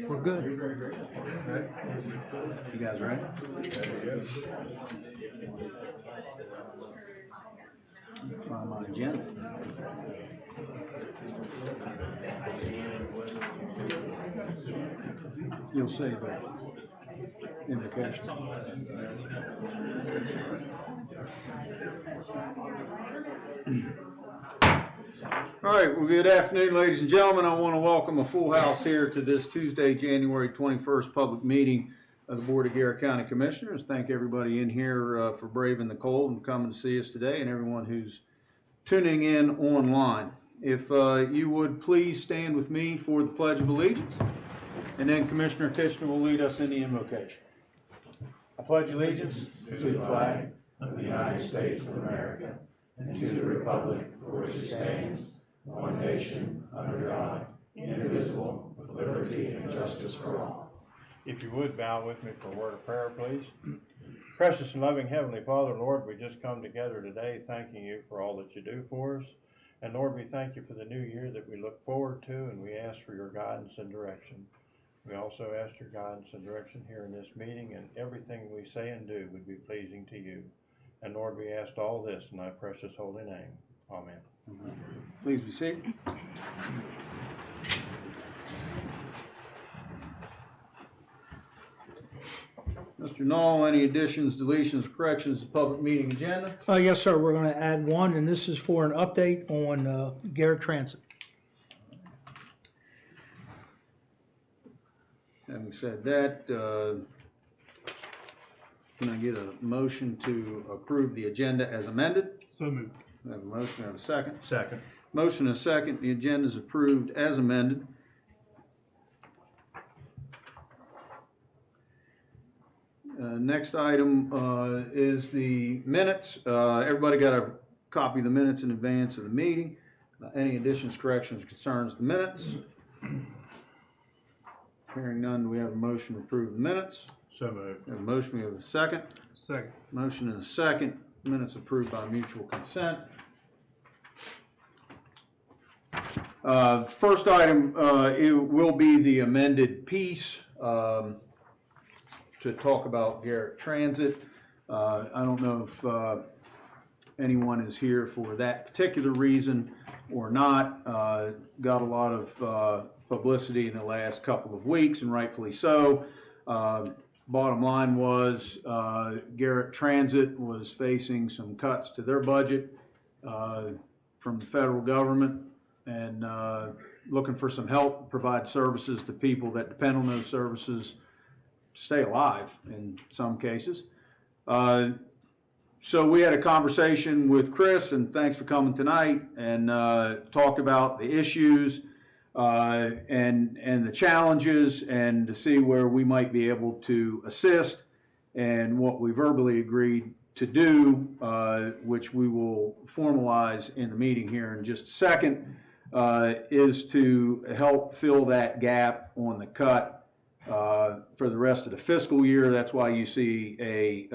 We're good. You guys ready? Find my agenda. You'll see the invocation. All right, well, good afternoon, ladies and gentlemen. I want to welcome a full house here to this Tuesday, January 21st public meeting of the Board of Garrett County Commissioners. Thank everybody in here for braving the cold and coming to see us today, and everyone who's tuning in online. If you would please stand with me for the Pledge of Allegiance, and then Commissioner Tishner will lead us in the invocation. I pledge allegiance to the flag of the United States of America and to the republic for which it stands, one nation, under God, indivisible, with liberty and justice for all. If you would, bow with me for a word of prayer, please. Precious and loving Heavenly Father, Lord, we just come together today thanking you for all that you do for us. And Lord, we thank you for the new year that we look forward to, and we ask for your guidance and direction. We also ask your guidance and direction here in this meeting, and everything we say and do would be pleasing to you. And Lord, we ask all this in thy precious holy name. Amen. Please be seated. Mr. Knoll, any additions, deletions, corrections to public meeting agenda? Yes, sir. We're going to add one, and this is for an update on Garrett Transit. Having said that, can I get a motion to approve the agenda as amended? So moved. I have a motion, I have a second. Second. Motion and a second, the agenda is approved as amended. Next item is the minutes. Everybody got a copy of the minutes in advance of the meeting. Any additions, corrections, concerns to the minutes? Hearing none, do we have a motion to approve the minutes? So moved. We have a motion, we have a second. Second. Motion and a second. Minutes approved by mutual consent. First item, it will be the amended piece to talk about Garrett Transit. I don't know if anyone is here for that particular reason or not. Got a lot of publicity in the last couple of weeks, and rightfully so. Bottom line was Garrett Transit was facing some cuts to their budget from the federal government, and looking for some help to provide services to people that depend on those services to stay alive in some cases. So we had a conversation with Chris, and thanks for coming tonight, and talked about the issues and the challenges, and to see where we might be able to assist, and what we verbally agreed to do, which we will formalize in the meeting here in just a second, is to help fill that gap on the cut for the rest of the fiscal year. That's why you see a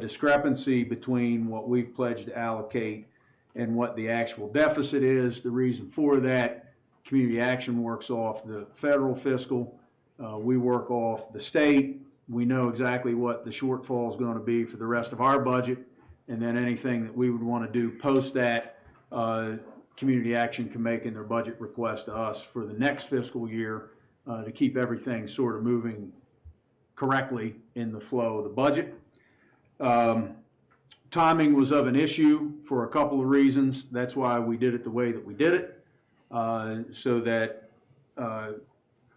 discrepancy between what we've pledged to allocate and what the actual deficit is. The reason for that: Community Action works off the federal fiscal, we work off the state. We know exactly what the shortfall is going to be for the rest of our budget, and then anything that we would want to do post that, Community Action can make in their budget request to us for the next fiscal year to keep everything sort of moving correctly in the flow of the budget. Timing was of an issue for a couple of reasons. That's why we did it the way that we did it. So that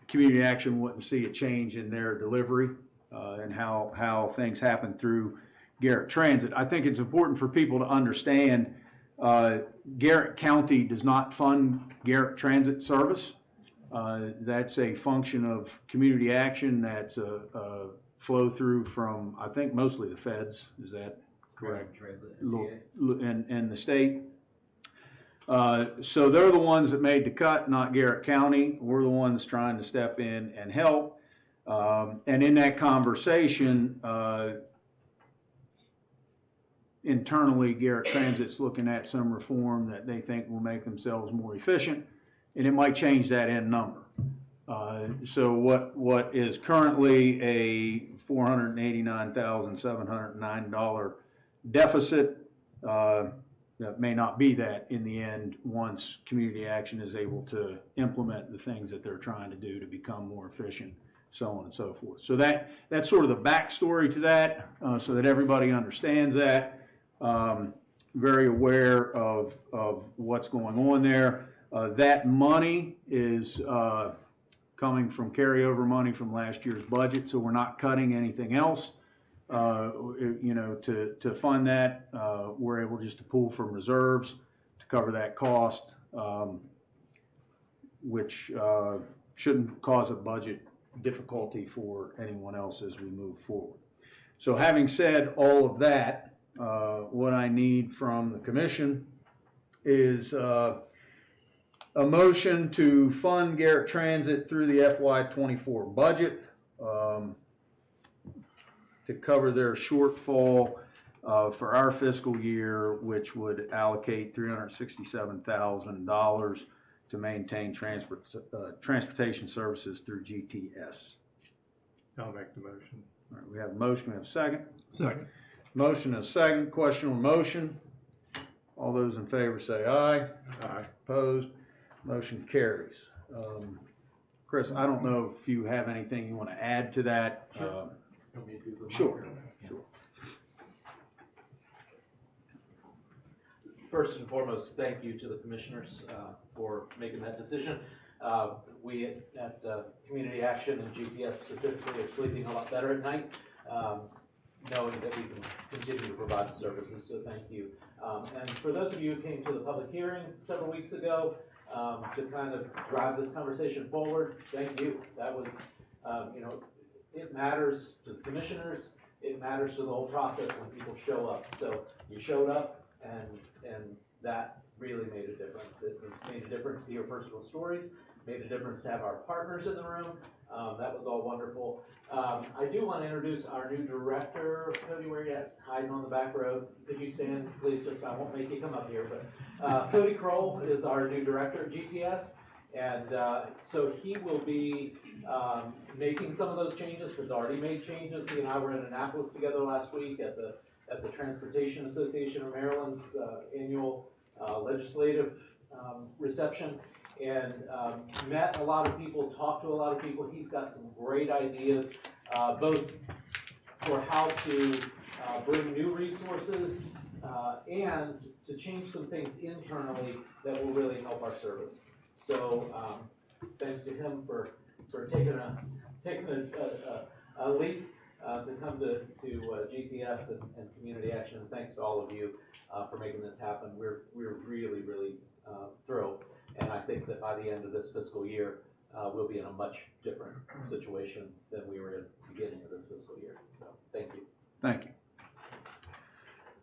Community Action wouldn't see a change in their delivery and how things happen through Garrett Transit. I think it's important for people to understand Garrett County does not fund Garrett Transit service. That's a function of Community Action. That's a flow through from, I think, mostly the feds. Is that correct? And the state. So they're the ones that made the cut, not Garrett County. We're the ones trying to step in and help. And in that conversation, internally, Garrett Transit's looking at some reform that they think will make themselves more efficient, and it might change that end number. So what is currently a $489,709 deficit, that may not be that in the end once community action is able to implement the things that they're trying to do to become more efficient, so on and so forth. So that's sort of the backstory to that, so that everybody understands that. Very aware of what's going on there. That money is coming from carryover money from last year's budget, so we're not cutting anything else. To fund that, we're able just to pull from reserves to cover that cost, which shouldn't cause a budget difficulty for anyone else as we move forward. So having said all of that, what I need from the commission is a motion to fund Garrett Transit through the FY24 budget, to cover their shortfall for our fiscal year, which would allocate $367,000 to maintain transportation services through GTS. I'll make the motion. All right, we have a motion, we have a second. Second. Motion and a second. Question on motion. All those in favor say aye. Aye. Opposed? Motion carries. Chris, I don't know if you have anything you want to add to that. Sure. First and foremost, thank you to the commissioners for making that decision. We at Community Action and GPS specifically are sleeping a lot better at night, knowing that we can continue to provide the services, so thank you. And for those of you who came to the public hearing several weeks ago to kind of drive this conversation forward, thank you. That was, it matters to the commissioners, it matters to the whole process when people show up. So you showed up, and that really made a difference. It made a difference to hear personal stories, made a difference to have our partners in the room. That was all wonderful. I do want to introduce our new director, Cody, where you at? Hiding on the back row. Could you stand, please? Just I won't make you come up here, but Cody Kroll is our new director of GPS, and so he will be making some of those changes. He's already made changes. He and I were in Annapolis together last week at the Transportation Association of Maryland's annual legislative reception, and met a lot of people, talked to a lot of people. He's got some great ideas, both for how to bring new resources and to change some things internally that will really help our service. So thanks to him for taking a leap to come to GTS and Community Action. And thanks to all of you for making this happen. We're really, really thrilled. And I think that by the end of this fiscal year, we'll be in a much different situation than we were at the beginning of this fiscal year. So thank you. Thank you.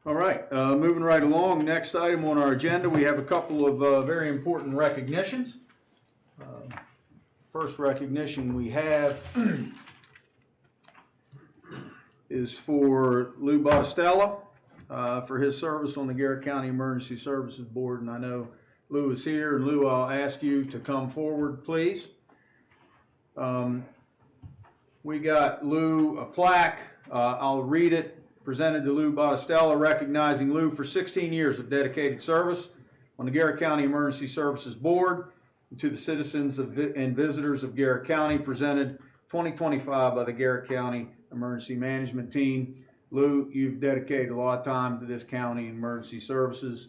All right, moving right along. Next item on our agenda, we have a couple of very important recognitions. First recognition we have is for Lou Battistella for his service on the Garrett County Emergency Services Board, and I know Lou is here. And Lou, I'll ask you to come forward, please. We got Lou a plaque. I'll read it. Presented to Lou Battistella, recognizing Lou for 16 years of dedicated service on the Garrett County Emergency Services Board. And to the citizens and visitors of Garrett County, presented 2025 by the Garrett County Emergency Management Team. Lou, you've dedicated a lot of time to this county emergency services.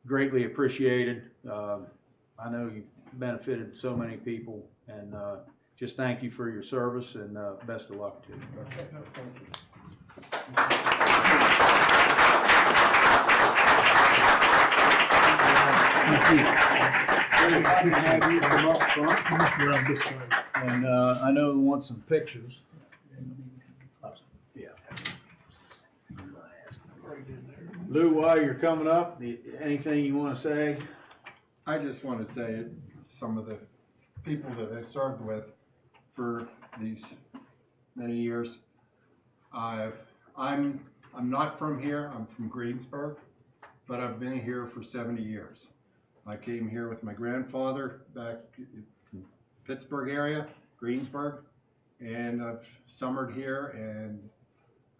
Greatly appreciated. I know you've benefited so many people, and just thank you for your service, and best of luck to you. Thank you. Have you come up front, and I know we want some pictures. Yeah. Lou, while you're coming up, anything you want to say? I just want to say some of the people that I've served with for these many years. I'm not from here. I'm from Greensburg, but I've been here for 70 years. I came here with my grandfather back Pittsburgh area, Greensburg, and I've summered here, and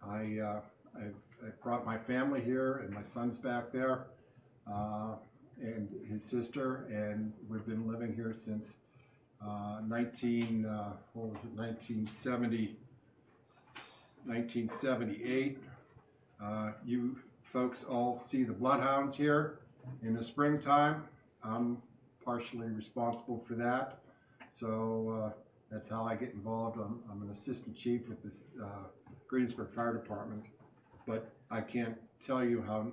I brought my family here, and my son's back there, and his sister, and we've been living here since 1978. You folks all see the bloodhounds here in the springtime. I'm partially responsible for that. So that's how I get involved. I'm an assistant chief with the Greensburg Fire Department. But I can't tell you how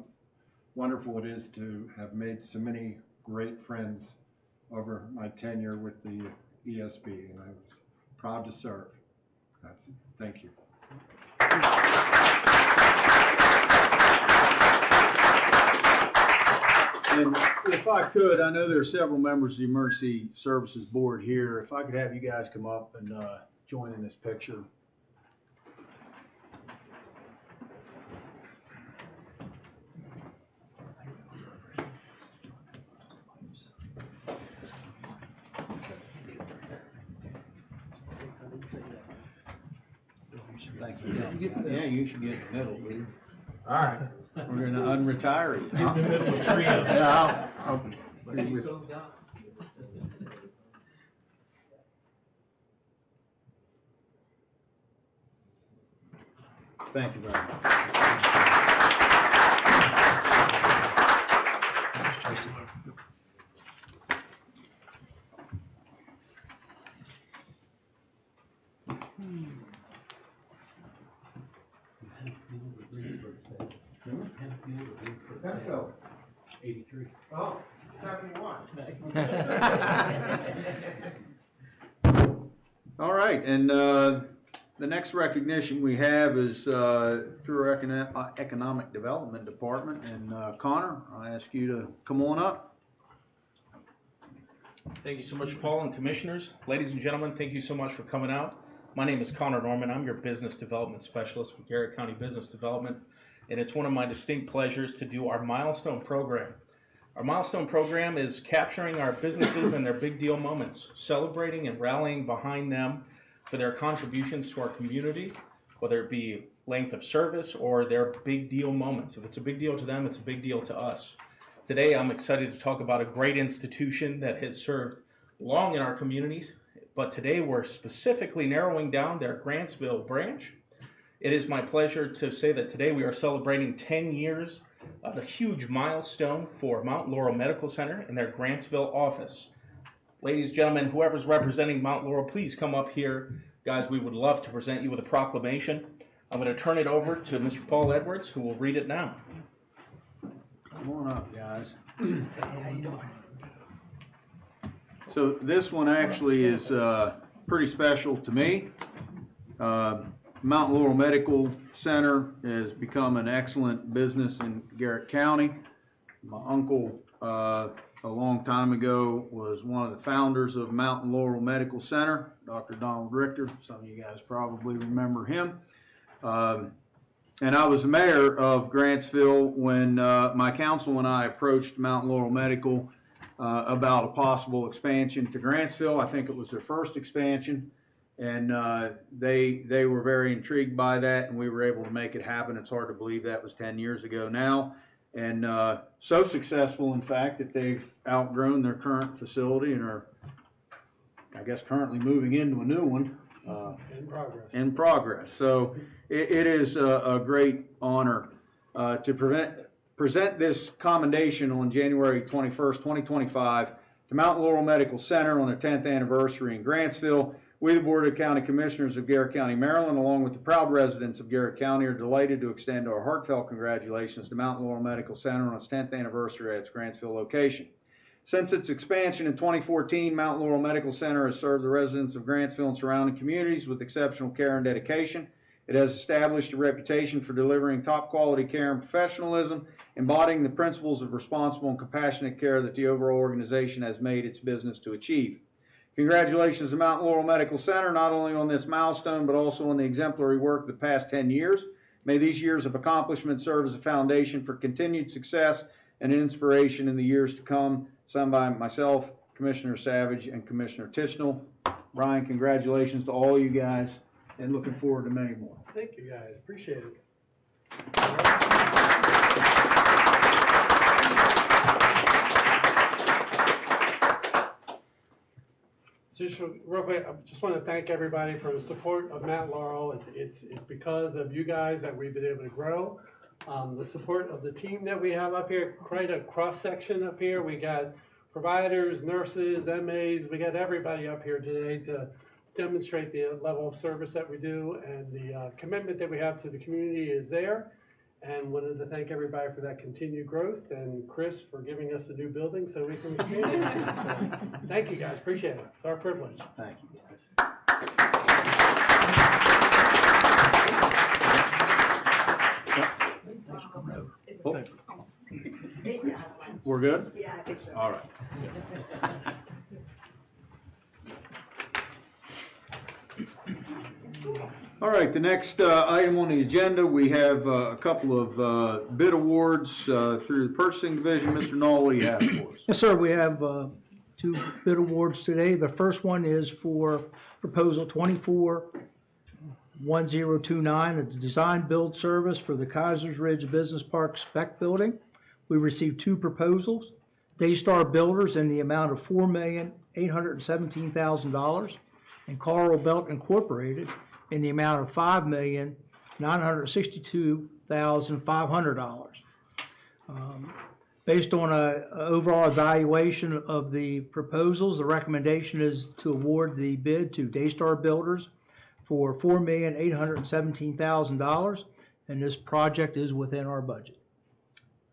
wonderful it is to have made so many great friends over my tenure with the ESB, and I was proud to serve. Thank you. And if I could, I know there are several members of the Emergency Services Board here. If I could have you guys come up and join in this picture. Thank you. Yeah, you should get in the middle, dude. All right. We're gonna unretire you. Get in the middle of three of them. Yeah, I'll be with- Thank you very much. Penfield. 83. Oh, 71. All right, and the next recognition we have is through our Economic Development Department. And Connor, I ask you to come on up. Thank you so much, Paul and Commissioners. Ladies and gentlemen, thank you so much for coming out. My name is Connor Norman. I'm your Business Development Specialist with Garrett County Business Development, and it's one of my distinct pleasures to do our Milestone Program. Our Milestone Program is capturing our businesses and their big deal moments, celebrating and rallying behind them for their contributions to our community, whether it be length of service or their big deal moments. If it's a big deal to them, it's a big deal to us. Today, I'm excited to talk about a great institution that has served long in our communities, but today we're specifically narrowing down their Grantsville branch. It is my pleasure to say that today we are celebrating 10 years of a huge milestone for Mount Laurel Medical Center in their Grantsville office. Ladies and gentlemen, whoever's representing Mount Laurel, please come up here. Guys, we would love to present you with a proclamation. I'm going to turn it over to Mr. Paul Edwards, who will read it now. Come on up, guys. So this one actually is pretty special to me. Mount Laurel Medical Center has become an excellent business in Garrett County. My uncle, a long time ago, was one of the founders of Mountain Laurel Medical Center, Dr. Donald Richter. Some of you guys probably remember him. And I was the mayor of Grantsville when my council and I approached Mountain Laurel Medical about a possible expansion to Grantsville. I think it was their first expansion, and they were very intrigued by that, and we were able to make it happen. It's hard to believe that was 10 years ago now, and so successful, in fact, that they've outgrown their current facility and are, I guess, currently moving into a new one. In progress. So it is a great honor to present this commendation on January 21st, 2025 to Mount Laurel Medical Center on the 10th anniversary in Grantsville. We, the Board of County Commissioners of Garrett County, Maryland, along with the proud residents of Garrett County, are delighted to extend our heartfelt congratulations to Mount Laurel Medical Center on its 10th anniversary at its Grantsville location. Since its expansion in 2014, Mount Laurel Medical Center has served the residents of Grantsville and surrounding communities with exceptional care and dedication. It has established a reputation for delivering top quality care and professionalism, embodying the principles of responsible and compassionate care that the overall organization has made its business to achieve. Congratulations to Mount Laurel Medical Center, not only on this milestone, but also on the exemplary work of the past 10 years. May these years of accomplishment serve as a foundation for continued success and inspiration in the years to come. Signed by myself, Commissioner Savage, and Commissioner Tichenal. Brian, congratulations to all you guys, and looking forward to many more. Thank you, guys. Appreciate it. Just real quick, I just want to thank everybody for the support of Matt Laurel. It's because of you guys that we've been able to grow. The support of the team that we have up here, quite a cross-section up here. We got providers, nurses, MAs, we got everybody up here today to demonstrate the level of service that we do, and the commitment that we have to the community is there. And wanted to thank everybody for that continued growth, and Chris for giving us a new building so we can expand into. So, thank you guys, appreciate it. It's our privilege. Thank you, guys. Oh. We're good? Yeah, I think so. All right. All right, the next item on the agenda, we have a couple of bid awards through the purchasing division. Mr. Knoll, what do you have for us? Yes, sir, we have two bid awards today. The first one is for proposal 241029, it's a design build service for the Kaiser's Ridge Business Park spec building. We received two proposals. Daystar Builders in the amount of $4,817,000 and Carl Belt Incorporated in the amount of $5,962,500. Based on an overall evaluation of the proposals, the recommendation is to award the bid to Daystar Builders for $4,817,000, and this project is within our budget.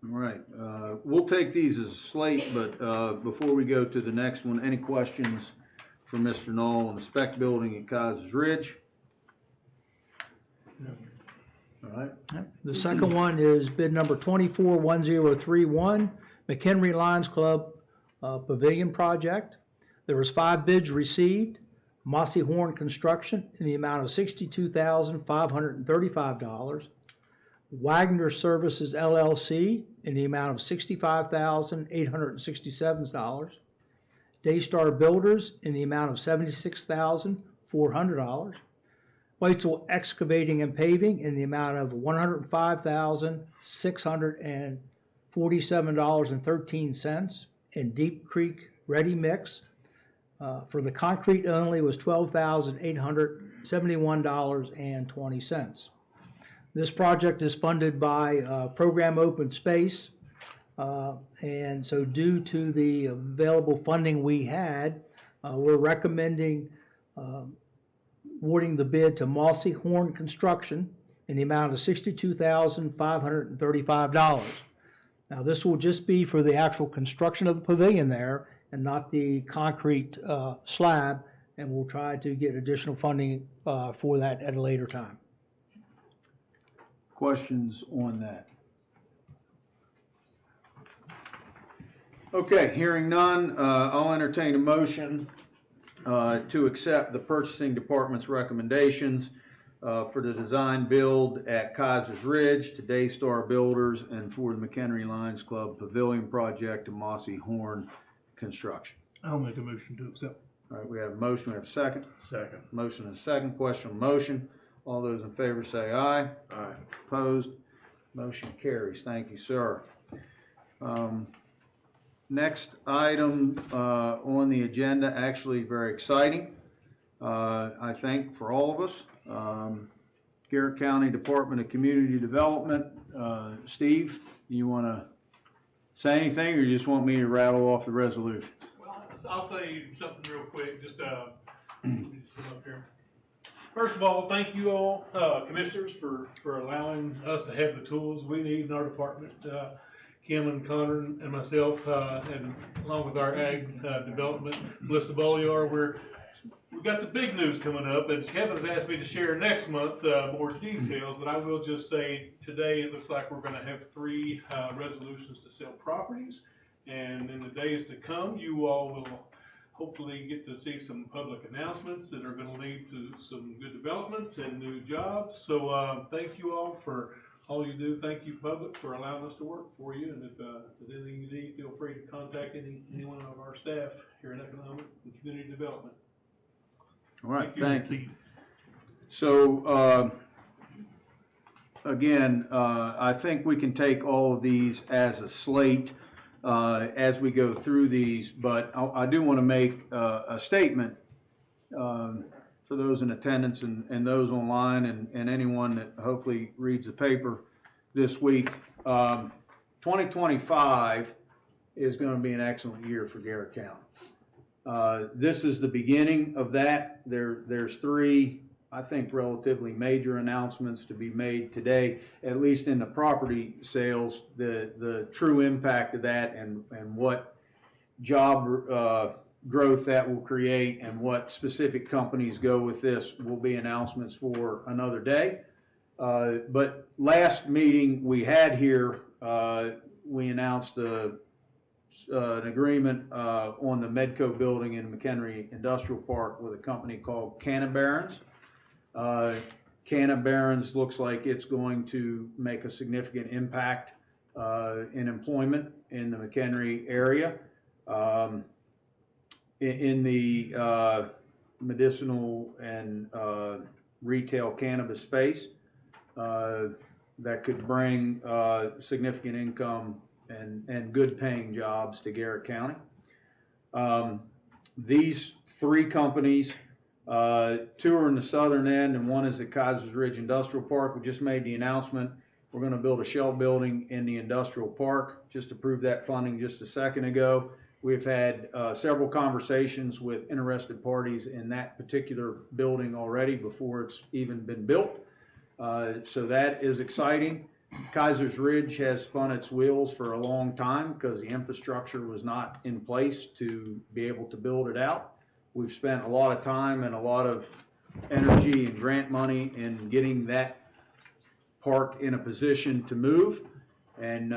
All right, we'll take these as a slate, but before we go to the next one, any questions for Mr. Knoll on the spec building at Kaiser's Ridge? All right. The second one is bid number 241031, McHenry Lions Club Pavilion Project. There was 5 bids received. Mossy Horn Construction in the amount of $62,535. Wagner Services LLC in the amount of $65,867. Daystar Builders in the amount of $76,400. Weitzel Excavating and Paving in the amount of $105,647.13, and Deep Creek Ready Mix for the concrete only was $12,871.20. This project is funded by Program Open Space, and so due to the available funding we had, we're recommending awarding the bid to Mossy Horn Construction in the amount of $62,535. Now, this will just be for the actual construction of the pavilion there and not the concrete slab, and we'll try to get additional funding for that at a later time. Questions on that? Okay, hearing none, I'll entertain a motion to accept the purchasing department's recommendations for the design build at Kaiser's Ridge to Daystar Builders and for the McHenry Lions Club Pavilion Project to Mossy Horn Construction. I'll make a motion to accept. All right, we have a motion, we have a second. Second. Motion and a second. Question on motion. All those in favor say aye. Aye. Opposed? Motion carries. Thank you, sir. Next item on the agenda, actually very exciting, I think, for all of us. Garrett County Department of Community Development. Steve, you want to say anything, or you just want me to rattle off the resolution? Well, I'll say something real quick, just let me just come up here. First of all, thank you all, commissioners, for allowing us to have the tools we need in our department. Kim and Connor and myself, and along with our ag development, Melissa Boliar, we've got some big news coming up, and Kevin has asked me to share next month more details, but I will just say today it looks like we're going to have 3 resolutions to sell properties, and in the days to come, you all will hopefully get to see some public announcements that are going to lead to some good developments and new jobs. So thank you all for all you do. Thank you, public, for allowing us to work for you. And if there's anything you need, feel free to contact any one of our staff here in Economic and Community Development. All right, Thank you, thank you. Steve. So, again, I think we can take all of these as a slate as we go through these, but I do want to make a statement for those in attendance and those online and anyone that hopefully reads the paper this week. 2025 is going to be an excellent year for Garrett County. This is the beginning of that. There's three, I think, relatively major announcements to be made today, at least in the property sales. The true impact of that and what job growth that will create and what specific companies go with this will be announcements for another day. But last meeting we had here, we announced an agreement on the Medco building in McHenry Industrial Park with a company called Canna Barons. Canna Barons looks like it's going to make a significant impact in employment in the McHenry area. In the medicinal and retail cannabis space, that could bring significant income and good paying jobs to Garrett County. These three companies, two are in the southern end and one is at Kaiser's Ridge Industrial Park. We just made the announcement. We're going to build a shell building in the industrial park. Just approved that funding just a second ago. We've had several conversations with interested parties in that particular building already before it's even been built. So that is exciting. Kaiser's Ridge has spun its wheels for a long time because the infrastructure was not in place to be able to build it out. We've spent a lot of time and a lot of energy and grant money in getting that park in a position to move. And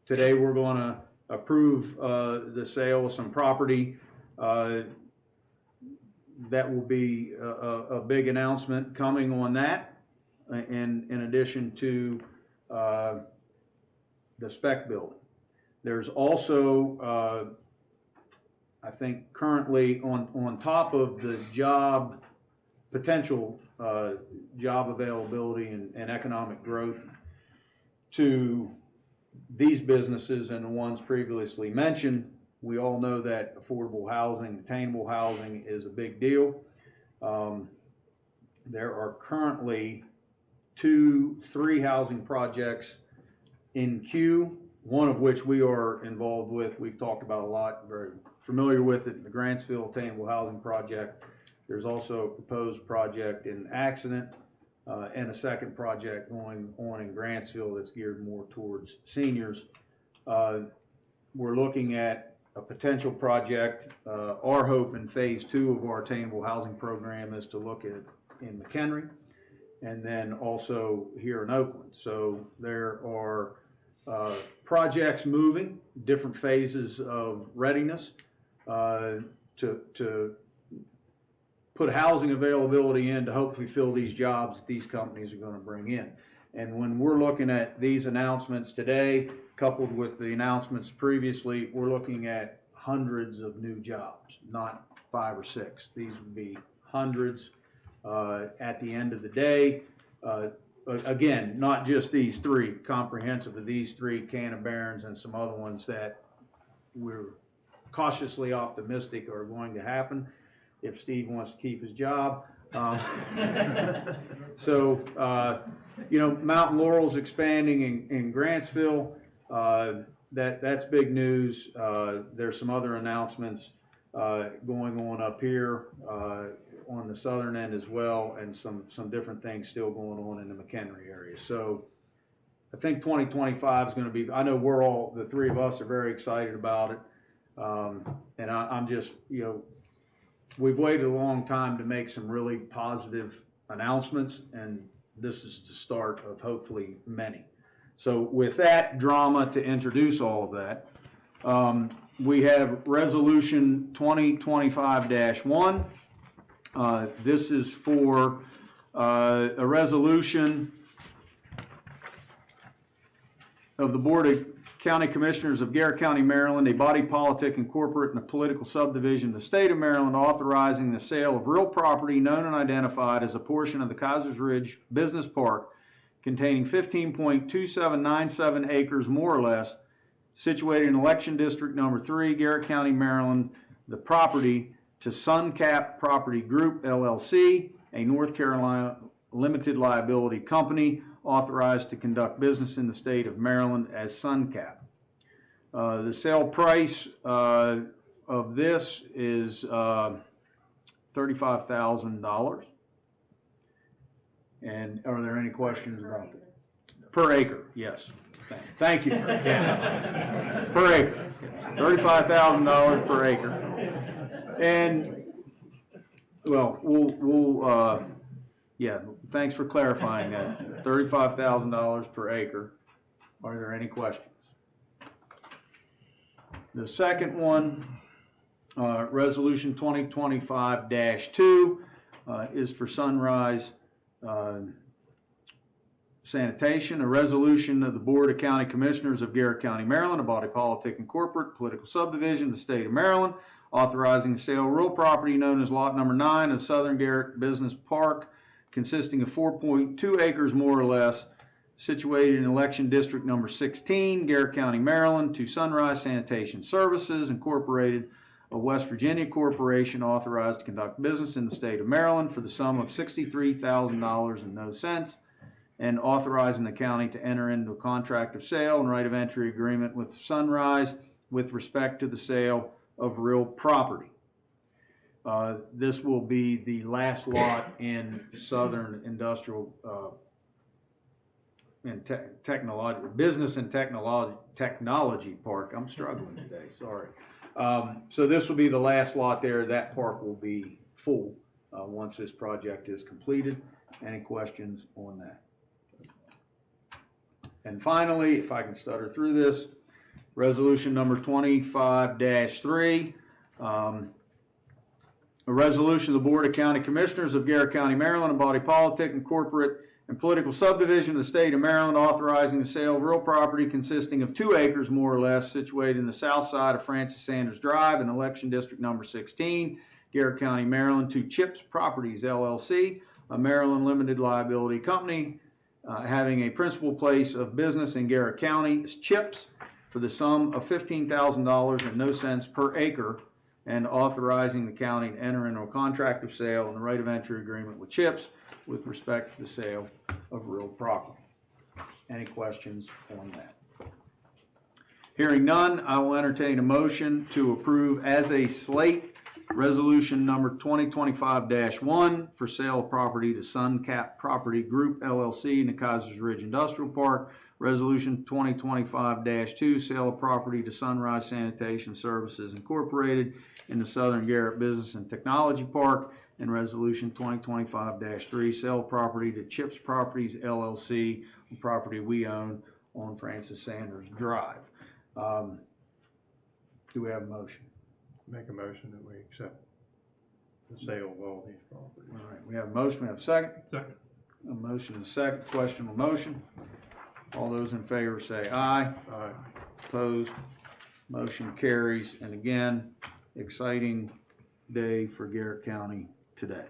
today we're going to approve the sale of some property. That will be a big announcement coming on that, and in addition to the spec building. There's also, I think currently on top of the potential job availability and economic growth to these businesses and the ones previously mentioned, we all know that affordable housing, attainable housing is a big deal. There are currently 3 housing projects in queue, one of which we are involved with. We've talked about a lot, very familiar with it, the Grantsville Attainable Housing Project. There's also a proposed project in Accident and a second project going on in Grantsville that's geared more towards seniors. We're looking at a potential project. Our hope in phase 2 of our attainable housing program is to look at in McHenry and then also here in Oakland. So there are projects moving, different phases of readiness to put housing availability in to hopefully fill these jobs that these companies are going to bring in. And when we're looking at these announcements today, coupled with the announcements previously, we're looking at hundreds of new jobs, not 5 or 6. These would be hundreds at the end of the day. Again, not just these 3, comprehensive of these 3, Canna Barons and some other ones that we're cautiously optimistic are going to happen if Steve wants to keep his job. So, Mountain Laurel's expanding in Grantsville. That's big news. There's some other announcements going on up here on the southern end as well, and some different things still going on in the McHenry area. So I think 2025 is going to be, I know the 3 of us are very excited about it. And I'm just, we've waited a long time to make some really positive announcements, and this is the start of hopefully many. So with that drama to introduce all of that, we have Resolution 2025-1. This is for a resolution of the Board of County Commissioners of Garrett County, Maryland, a body politic and corporate and a political subdivision of the state of Maryland, authorizing the sale of real property known and identified as a portion of the Kaiser's Ridge Business Park containing 15.2797 acres more or less, situated in Election District Number 3, Garrett County, Maryland, the property to SunCap Property Group, LLC, a North Carolina limited liability company authorized to conduct business in the state of Maryland as SunCap. The sale price of this is $35,000. And are there any questions about that? Per acre, yes. Thank you. Yeah. Per acre. $35,000 per acre. And, well, yeah, thanks for clarifying that. $35,000 per acre. Are there any questions? The second one, Resolution 2025-2, is for Sunrise Sanitation, a resolution of the Board of County Commissioners of Garrett County, Maryland, a body politic and corporate political subdivision of the state of Maryland, authorizing the sale of real property known as Lot Number 9 of Southern Garrett Business Park, consisting of 4.2 acres more or less, situated in Election District Number 16, Garrett County, Maryland, to Sunrise Sanitation Services, Incorporated, a West Virginia corporation authorized to conduct business in the state of Maryland for the sum of $63,000 and no cents, and authorizing the county to enter into a contract of sale and right of entry agreement with Sunrise with respect to the sale of real property. This will be the last lot in Southern Industrial and Business and Technology Park. I'm struggling today, sorry. So this will be the last lot there. That park will be full once this project is completed. Any questions on that? And finally, if I can stutter through this, resolution number 25-3, a resolution of the Board of County Commissioners of Garrett County, Maryland, a body politic and corporate and political subdivision of the state of Maryland, authorizing the sale of real property consisting of 2 acres more or less, situated in the south side of Francis Sanders Drive in Election District Number 16, Garrett County, Maryland, to Chips Properties, LLC, a Maryland limited liability company, having a principal place of business in Garrett County as Chips, for the sum of $15,000 and no cents per acre, and authorizing the county to enter into a contract of sale and a right of entry agreement with Chips with respect to the sale of real property. Any questions on that? Hearing none, I will entertain a motion to approve as a slate resolution number 2025-1 for sale of property to SunCap Property Group, LLC, in the Kaiser's Ridge Industrial Park. Resolution 2025-2, sale of property to Sunrise Sanitation Services, Incorporated, in the Southern Garrett Business and Technology Park. And Resolution 2025-3, sale of property to Chips Properties, LLC, property we own on Francis Sanders Drive. Do we have a motion? Make a motion that we accept the sale of all these properties. All right, we have a motion, we have a second. Second. A motion and a second, question on the motion. All those in favor say aye. Aye. Opposed? Motion carries. And again, exciting day for Garrett County today.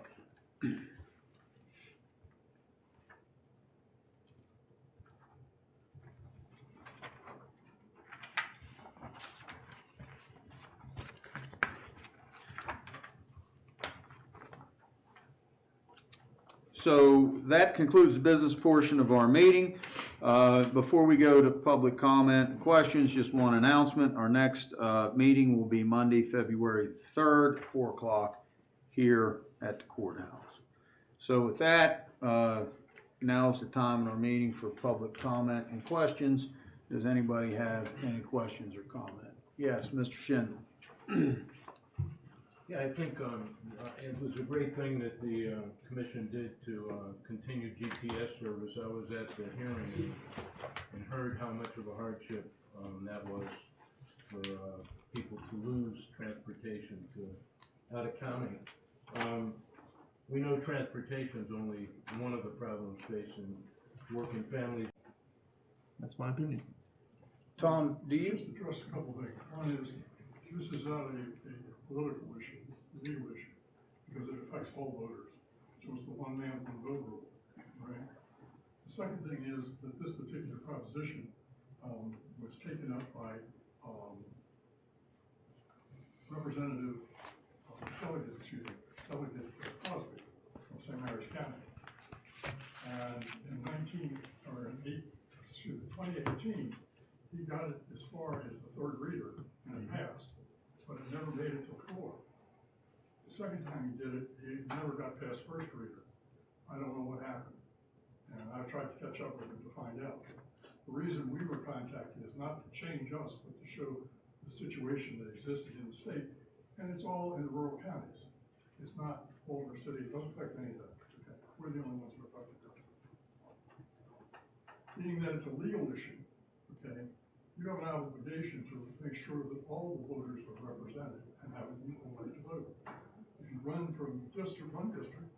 So that concludes the business portion of our meeting. Before we go to public comment and questions, just one announcement. Our next meeting will be Monday, February 3rd, 4 o'clock here at the courthouse. So with that, now's the time in our meeting for public comment and questions. Does anybody have any questions or comment? Yes, Mr. Schindler. Yeah, I think it was a great thing that the commission did to continue GPS service. I was at the hearing and heard how much of a hardship that was for people to lose transportation to out of county. We know transportation is only one of the problems facing working families. That's my opinion. Tom, do you? Just address a couple things. One is, this is not a political issue, it's a legal issue, because it affects all voters. So it's the one man, one vote rule, right? The second thing is that this particular proposition, was taken up by, Representative, Delegate Crosby from St. Mary's County. And in 2018, he got it as far as the third reader, and it passed, but it never made it to the floor. The second time he did it, he never got past first reader. I don't know what happened, and I've tried to catch up with him to find out. The reason we were contacted is not to change us, but to show the situation that existed in the state, and it's all in the rural counties. It's not Boulder City, it doesn't affect any of that. Okay? We're the only ones who are affected. Being that it's a legal issue, okay, you have an obligation to make sure that all the voters are represented and have an equal right to vote. If you run from one district,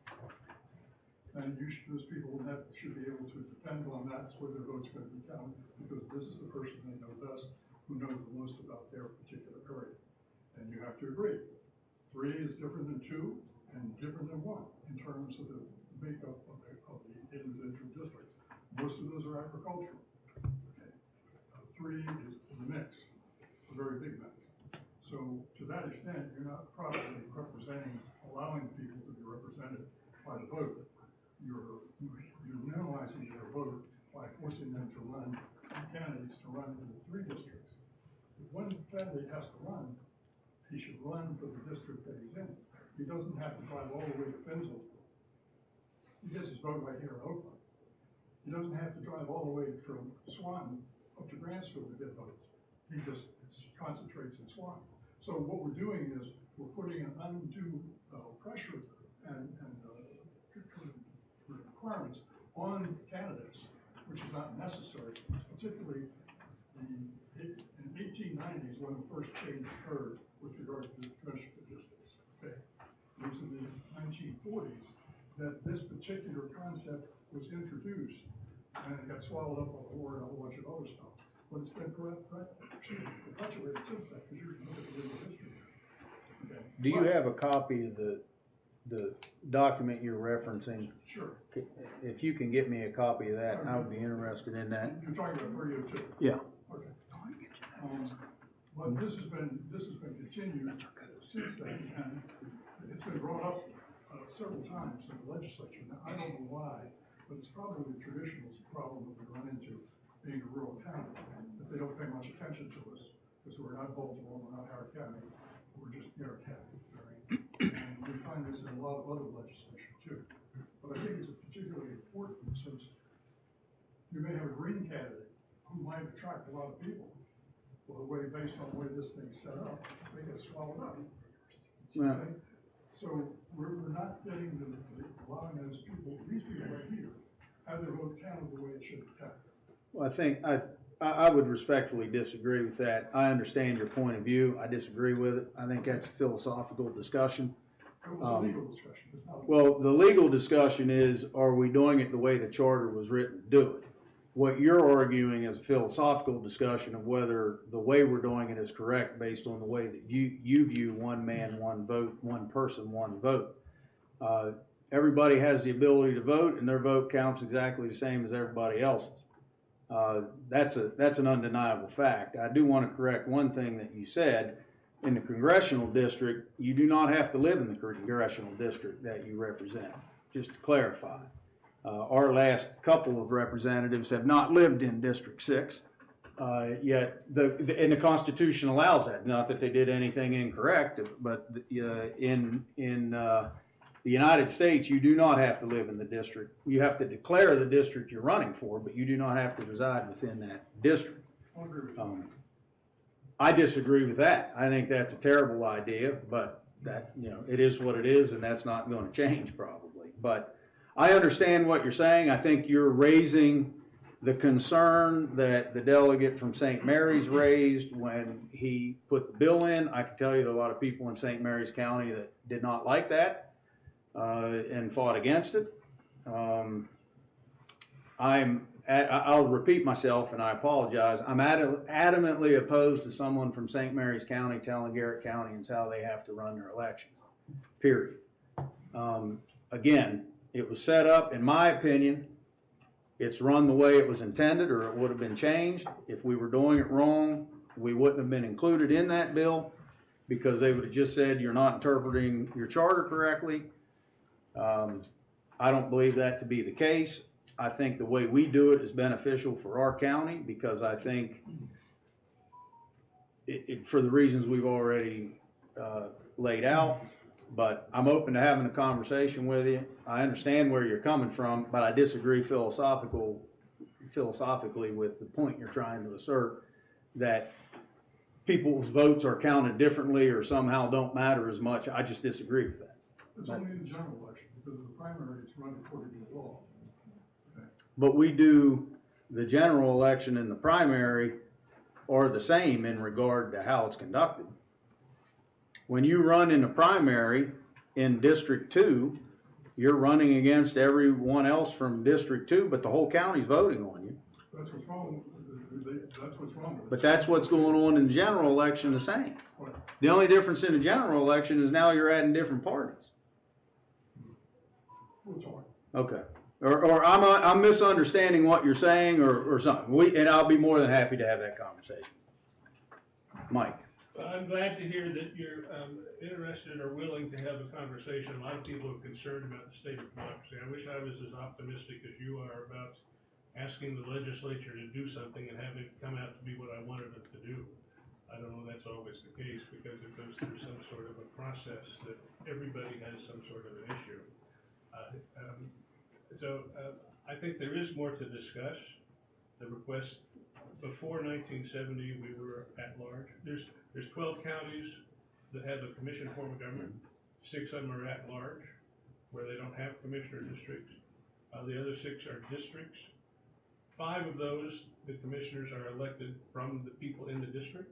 then those people should be able to depend on that's where their vote's going to be counted, because this is the person they know best, who knows the most about their particular area. And you have to agree. 3 is different than 2 and different than 1 in terms of the makeup of the individual districts. Most of those are agricultural. Okay. 3 is a mix, a very big mix. So to that extent, you're not properly representing, allowing people to be represented by the vote. You're minimizing their vote by forcing them to run, candidates to run in the 3 districts. If one candidate has to run, he should run for the district that he's in. He doesn't have to drive all the way to Finsville. He gets his vote right here in Oakland. He doesn't have to drive all the way from Swan up to Grantsville to get votes. He just concentrates in Swan. So what we're doing is we're putting an undue pressure and requirements on candidates, which is not necessary, particularly in 1890s when the first change occurred with regard to the commissioner districts. Okay. It was in the 1940s that this particular concept was introduced, and it got swallowed up by the war and a whole bunch of other stuff. But it's been perpetuated since then, because you can look at the legal history. Okay. Do you have a copy of the document you're referencing? Sure. If you can get me a copy of that, I would be interested in that. You're talking about 302? Yeah. Okay. But this has been continued since then, and it's been brought up several times in the legislature. Now, I don't know why, but it's probably the traditional problem that we run into being a rural county, that they don't pay much attention to us, because we're not Baltimore, we're not Howard County, we're just Garrett County, right? And we find this in a lot of other legislation too. But I think it's particularly important since you may have a green candidate who might attract a lot of people. Well, the way, based on the way this thing's set up, they get swallowed up. Yeah. Okay? So we're not getting allowing these people right here, have their vote counted the way it should be counted. Well, I think I would respectfully disagree with that. I understand your point of view. I disagree with it. I think that's a philosophical discussion. It was a legal discussion. It's not a Well, the legal discussion is, are we doing it the way the charter was written to do it? What you're arguing is a philosophical discussion of whether the way we're doing it is correct based on the way that you view one man, one vote, one person, one vote. Everybody has the ability to vote, and their vote counts exactly the same as everybody else's. That's an undeniable fact. I do want to correct one thing that you said. In the congressional district, you do not have to live in the congressional district that you represent, just to clarify. Our last couple of representatives have not lived in District 6, yet and the Constitution allows that. Not that they did anything incorrect, but in the United States, you do not have to live in the district. You have to declare the district you're running for, but you do not have to reside within that district. I disagree with that. I think that's a terrible idea, but that, it is what it is, and that's not going to change probably. But I understand what you're saying. I think you're raising the concern that the delegate from St. Mary's raised when he put the bill in. I can tell you that a lot of people in St. Mary's County that did not like that and fought against it. I'll repeat myself and I apologize. I'm adamantly opposed to someone from St. Mary's County telling Garrett Countyans how they have to run their elections, period. Again, it was set up, in my opinion, it's run the way it was intended, or it would have been changed. If we were doing it wrong, we wouldn't have been included in that bill, because they would have just said, you're not interpreting your charter correctly. I don't believe that to be the case. I think the way we do it is beneficial for our county, because I think for the reasons we've already laid out. But I'm open to having a conversation with you. I understand where you're coming from, but I disagree philosophically with the point you're trying to assert, that people's votes are counted differently or somehow don't matter as much. I just disagree with that. It's only in the general election, because of the primary, it's run according to the law. Okay. But we do, the general election and the primary are the same in regard to how it's conducted. When you run in the primary in District 2, you're running against everyone else from District 2, but the whole county's voting on you. That's what's wrong. That's what's wrong with it. But that's what's going on in the general election the same. What? The only difference in the general election is now you're adding different parties. We'll talk. Okay. Or I'm misunderstanding what you're saying or something. And I'll be more than happy to have that conversation. Mike. Well, I'm glad to hear that you're interested or willing to have a conversation. A lot of people are concerned about the state of democracy. I wish I was as optimistic as you are about asking the legislature to do something and having it come out to be what I wanted it to do. I don't know if that's always the case, because it goes through some sort of a process that everybody has some sort of an issue. I think there is more to discuss. The request, before 1970, we were at large. There's 12 counties that have a commission form of government. 6 of them are at large, where they don't have commissioner districts. The other 6 are districts. 5 of those, the commissioners are elected from the people in the district.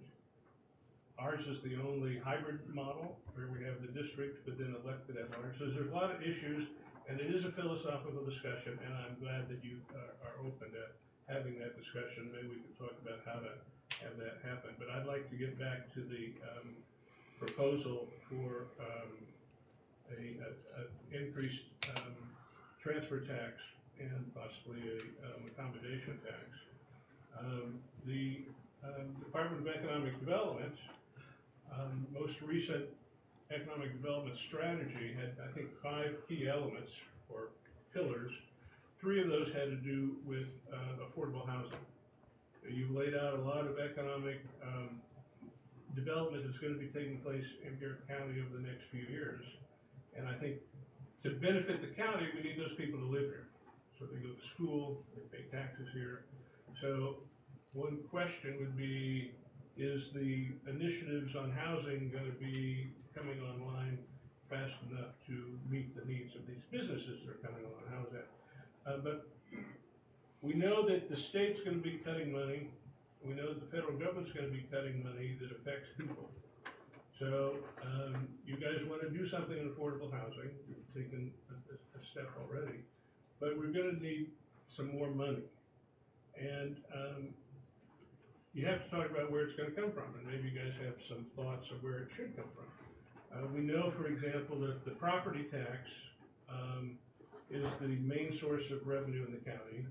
Ours is the only hybrid model, where we have the district, but then elected at large. So there's a lot of issues, and it is a philosophical discussion, and I'm glad that you are open to having that discussion. Maybe we can talk about how to have that happen. But I'd like to get back to the proposal for a increased transfer tax and possibly a accommodation tax. The Department of Economic Development, most recent economic development strategy had, I think, 5 key elements or pillars. 3 of those had to do with affordable housing. You laid out a lot of economic development that's going to be taking place in Garrett County over the next few years. And I think to benefit the county, we need those people to live here. So they go to school, they pay taxes here. So one question would be, is the initiatives on housing going to be coming online fast enough to meet the needs of these businesses that are coming on? How's that? But we know that the state's going to be cutting money. We know that the federal government's going to be cutting money that affects people. So you guys want to do something in affordable housing. You've taken a step already. But we're going to need some more money. And you have to talk about where it's going to come from. And maybe you guys have some thoughts of where it should come from. We know, for example, that the property tax is the main source of revenue in the county.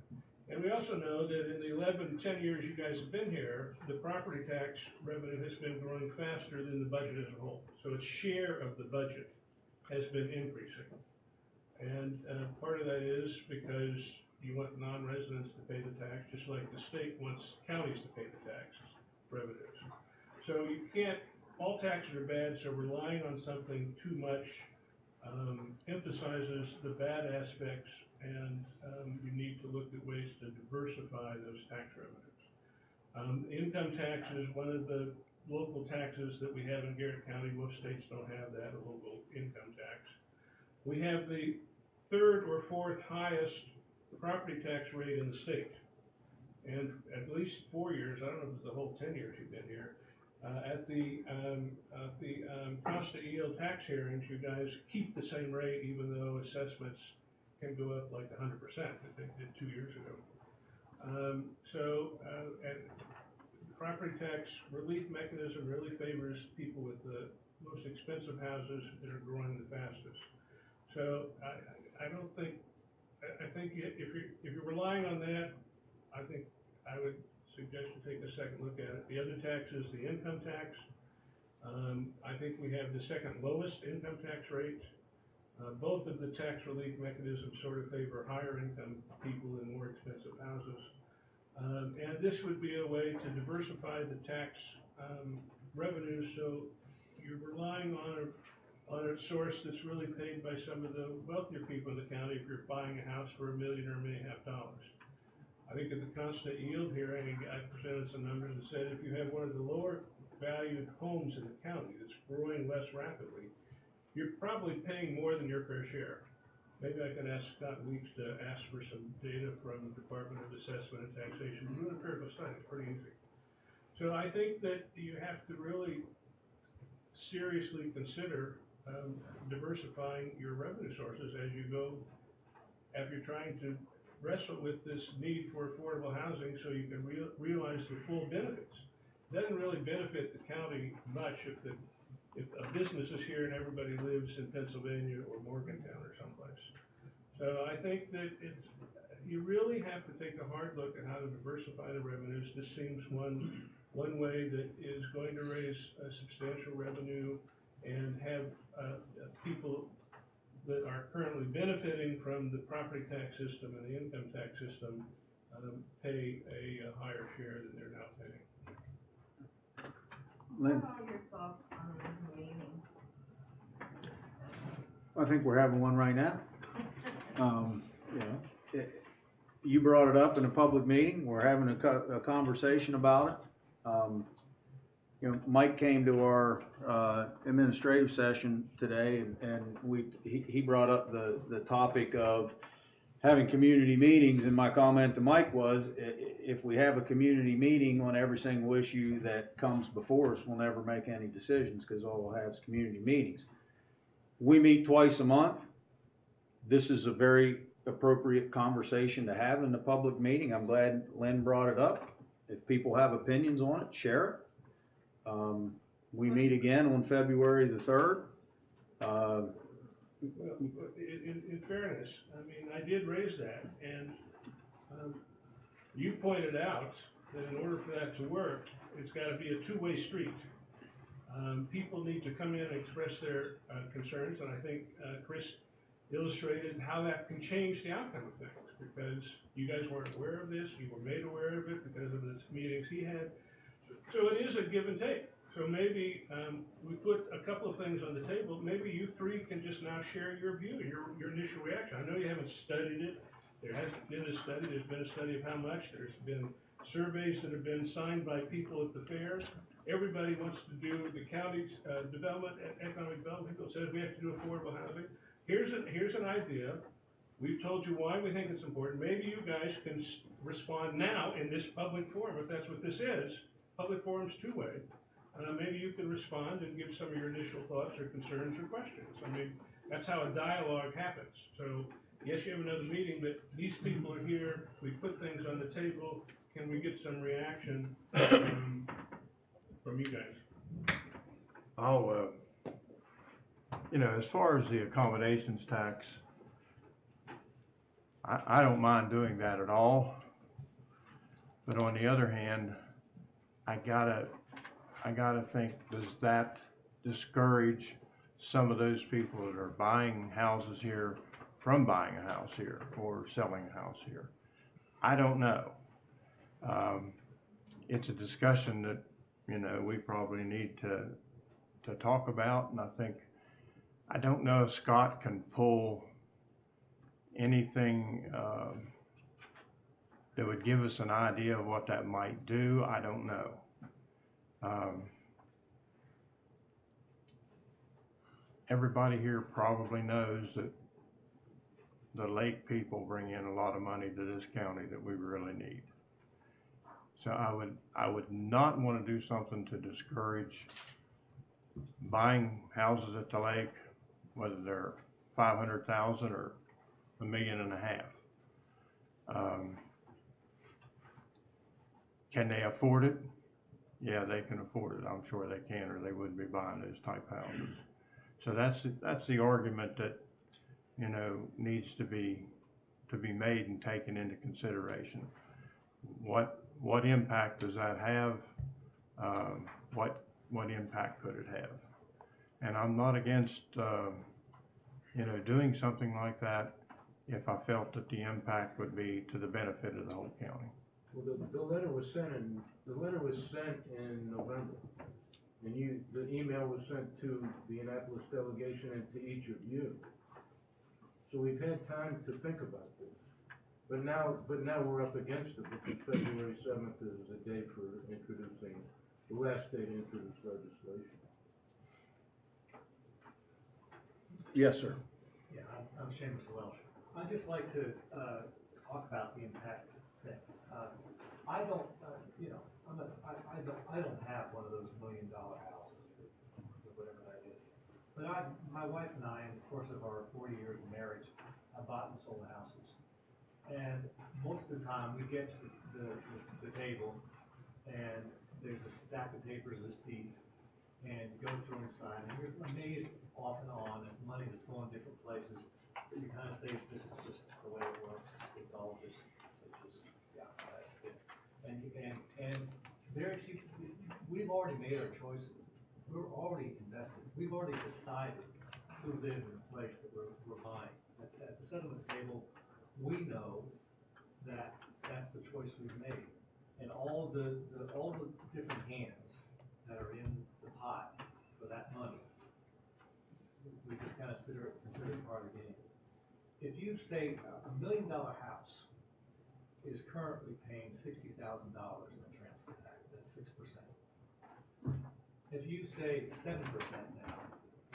And we also know that in the 10 years you guys have been here, the property tax revenue has been growing faster than the budget as a whole. So its share of the budget has been increasing. And part of that is because you want non-residents to pay the tax, just like the state wants counties to pay the tax revenues. So you can't, all taxes are bad, so relying on something too much emphasizes the bad aspects, and you need to look at ways to diversify those tax revenues. Income tax is one of the local taxes that we have in Garrett County. Most states don't have that, a local income tax. We have the 3rd or 4th highest property tax rate in the state. And at least 4 years, I don't know if it's the whole 10 years you've been here, at the Costa EL tax hearings, you guys keep the same rate even though assessments can go up like 100% that they did 2 years ago. And the property tax relief mechanism really favors people with the most expensive houses that are growing the fastest. So I don't think, I think if you're relying on that, I think I would suggest you take a second look at it. The other tax is the income tax. I think we have the second lowest income tax rate. Both of the tax relief mechanisms sort of favor higher income people in more expensive houses. And this would be a way to diversify the tax revenues, so you're relying on a source that's really paid by some of the wealthier people in the county if you're buying a house for $1 million or $1.5 million. I think at the constant yield hearing, I presented some numbers and said if you have one of the lower valued homes in the county that's growing less rapidly, you're probably paying more than your fair share. Maybe I can ask Scott Weeks to ask for some data from the Department of Assessment and Taxation. Do an empirical study, it's pretty easy. So I think that you have to really seriously consider diversifying your revenue sources as you go, after you're trying to wrestle with this need for affordable housing so you can realize the full benefits. It doesn't really benefit the county much if a business is here and everybody lives in Pennsylvania or Morgantown or someplace. So I think that you really have to take a hard look at how to diversify the revenues. This seems one way that is going to raise a substantial revenue and have people that are currently benefiting from the property tax system and the income tax system pay a higher share than they're now paying. Lynn? What are your thoughts on a meeting? I think we're having one right now. You brought it up in a public meeting. We're having a conversation about it. Mike came to our administrative session today, and he brought up the topic of having community meetings, and my comment to Mike was, if we have a community meeting on every single issue that comes before us, we'll never make any decisions, because all we'll have is community meetings. We meet twice a month. This is a very appropriate conversation to have in the public meeting. I'm glad Lynn brought it up. If people have opinions on it, share it. We meet again on February the 3rd. Well, in fairness, I mean, I did raise that, and you pointed out that in order for that to work, it's got to be a two-way street. People need to come in and express their concerns, and I think Chris illustrated how that can change the outcome of things, because you guys weren't aware of this, you were made aware of it because of the meetings he had. So it is a give and take. So maybe we put a couple of things on the table. Maybe you three can just now share your view, your initial reaction. I know you haven't studied it. There hasn't been a study. There's been a study of how much. There's been surveys that have been signed by people at the fairs. Everybody wants to do the county's development, economic development. People says we have to do affordable housing. Here's an idea. We've told you why we think it's important. Maybe you guys can respond now in this public forum, if that's what this is. Public forum's two-way. Maybe you can respond and give some of your initial thoughts or concerns or questions. I mean, that's how a dialogue happens. So, yes, you have another meeting, but these people are here. We put things on the table. Can we get some reaction from you guys? I'll, as far as the accommodations tax, I don't mind doing that at all. But on the other hand, I gotta think, does that discourage some of those people that are buying houses here from buying a house here or selling a house here? I don't know. It's a discussion that, we probably need to talk about, and I don't know if Scott can pull anything that would give us an idea of what that might do. I don't know. Everybody here probably knows that the lake people bring in a lot of money to this county that we really need. So I would not want to do something to discourage buying houses at the lake, whether they're 500,000 or $1.5 million. Can they afford it? Yeah, they can afford it. I'm sure they can, or they wouldn't be buying those type houses. So that's the argument that, you know, needs to be made and taken into consideration. What impact does that have? What impact could it have? And I'm not against, you know, doing something like that if I felt that the impact would be to the benefit of the whole county. Well, the letter was sent in November, and the email was sent to the Annapolis delegation and to each of you. So we've had time to think about this. But now we're up against it, because February 7th is the day for introducing, the last day to introduce legislation. Yes, sir. Yeah, I'm Seamus Welsh. I'd just like to talk about the impact thing. I don't, you know, I don't have one of those $1 million houses, or whatever that is. But my wife and I, in the course of our 40 years of marriage, have bought and sold houses. And most of the time, we get to the table, and there's a stack of papers this deep, and you go through and sign, and you're amazed off and on at money that's going different places. But you kind of say, this is just the way it works. It's all just, yeah, that's it. And we've already made our choices. We're already invested. We've already decided to live in a place that we're buying. At the settlement table, we know that that's the choice we've made. And all the different hands that are in the pot for that money, we just kind of consider it part of the game. If you say $1 million house is currently paying $60,000 in the transfer tax, that's 6%. If you say 7% now,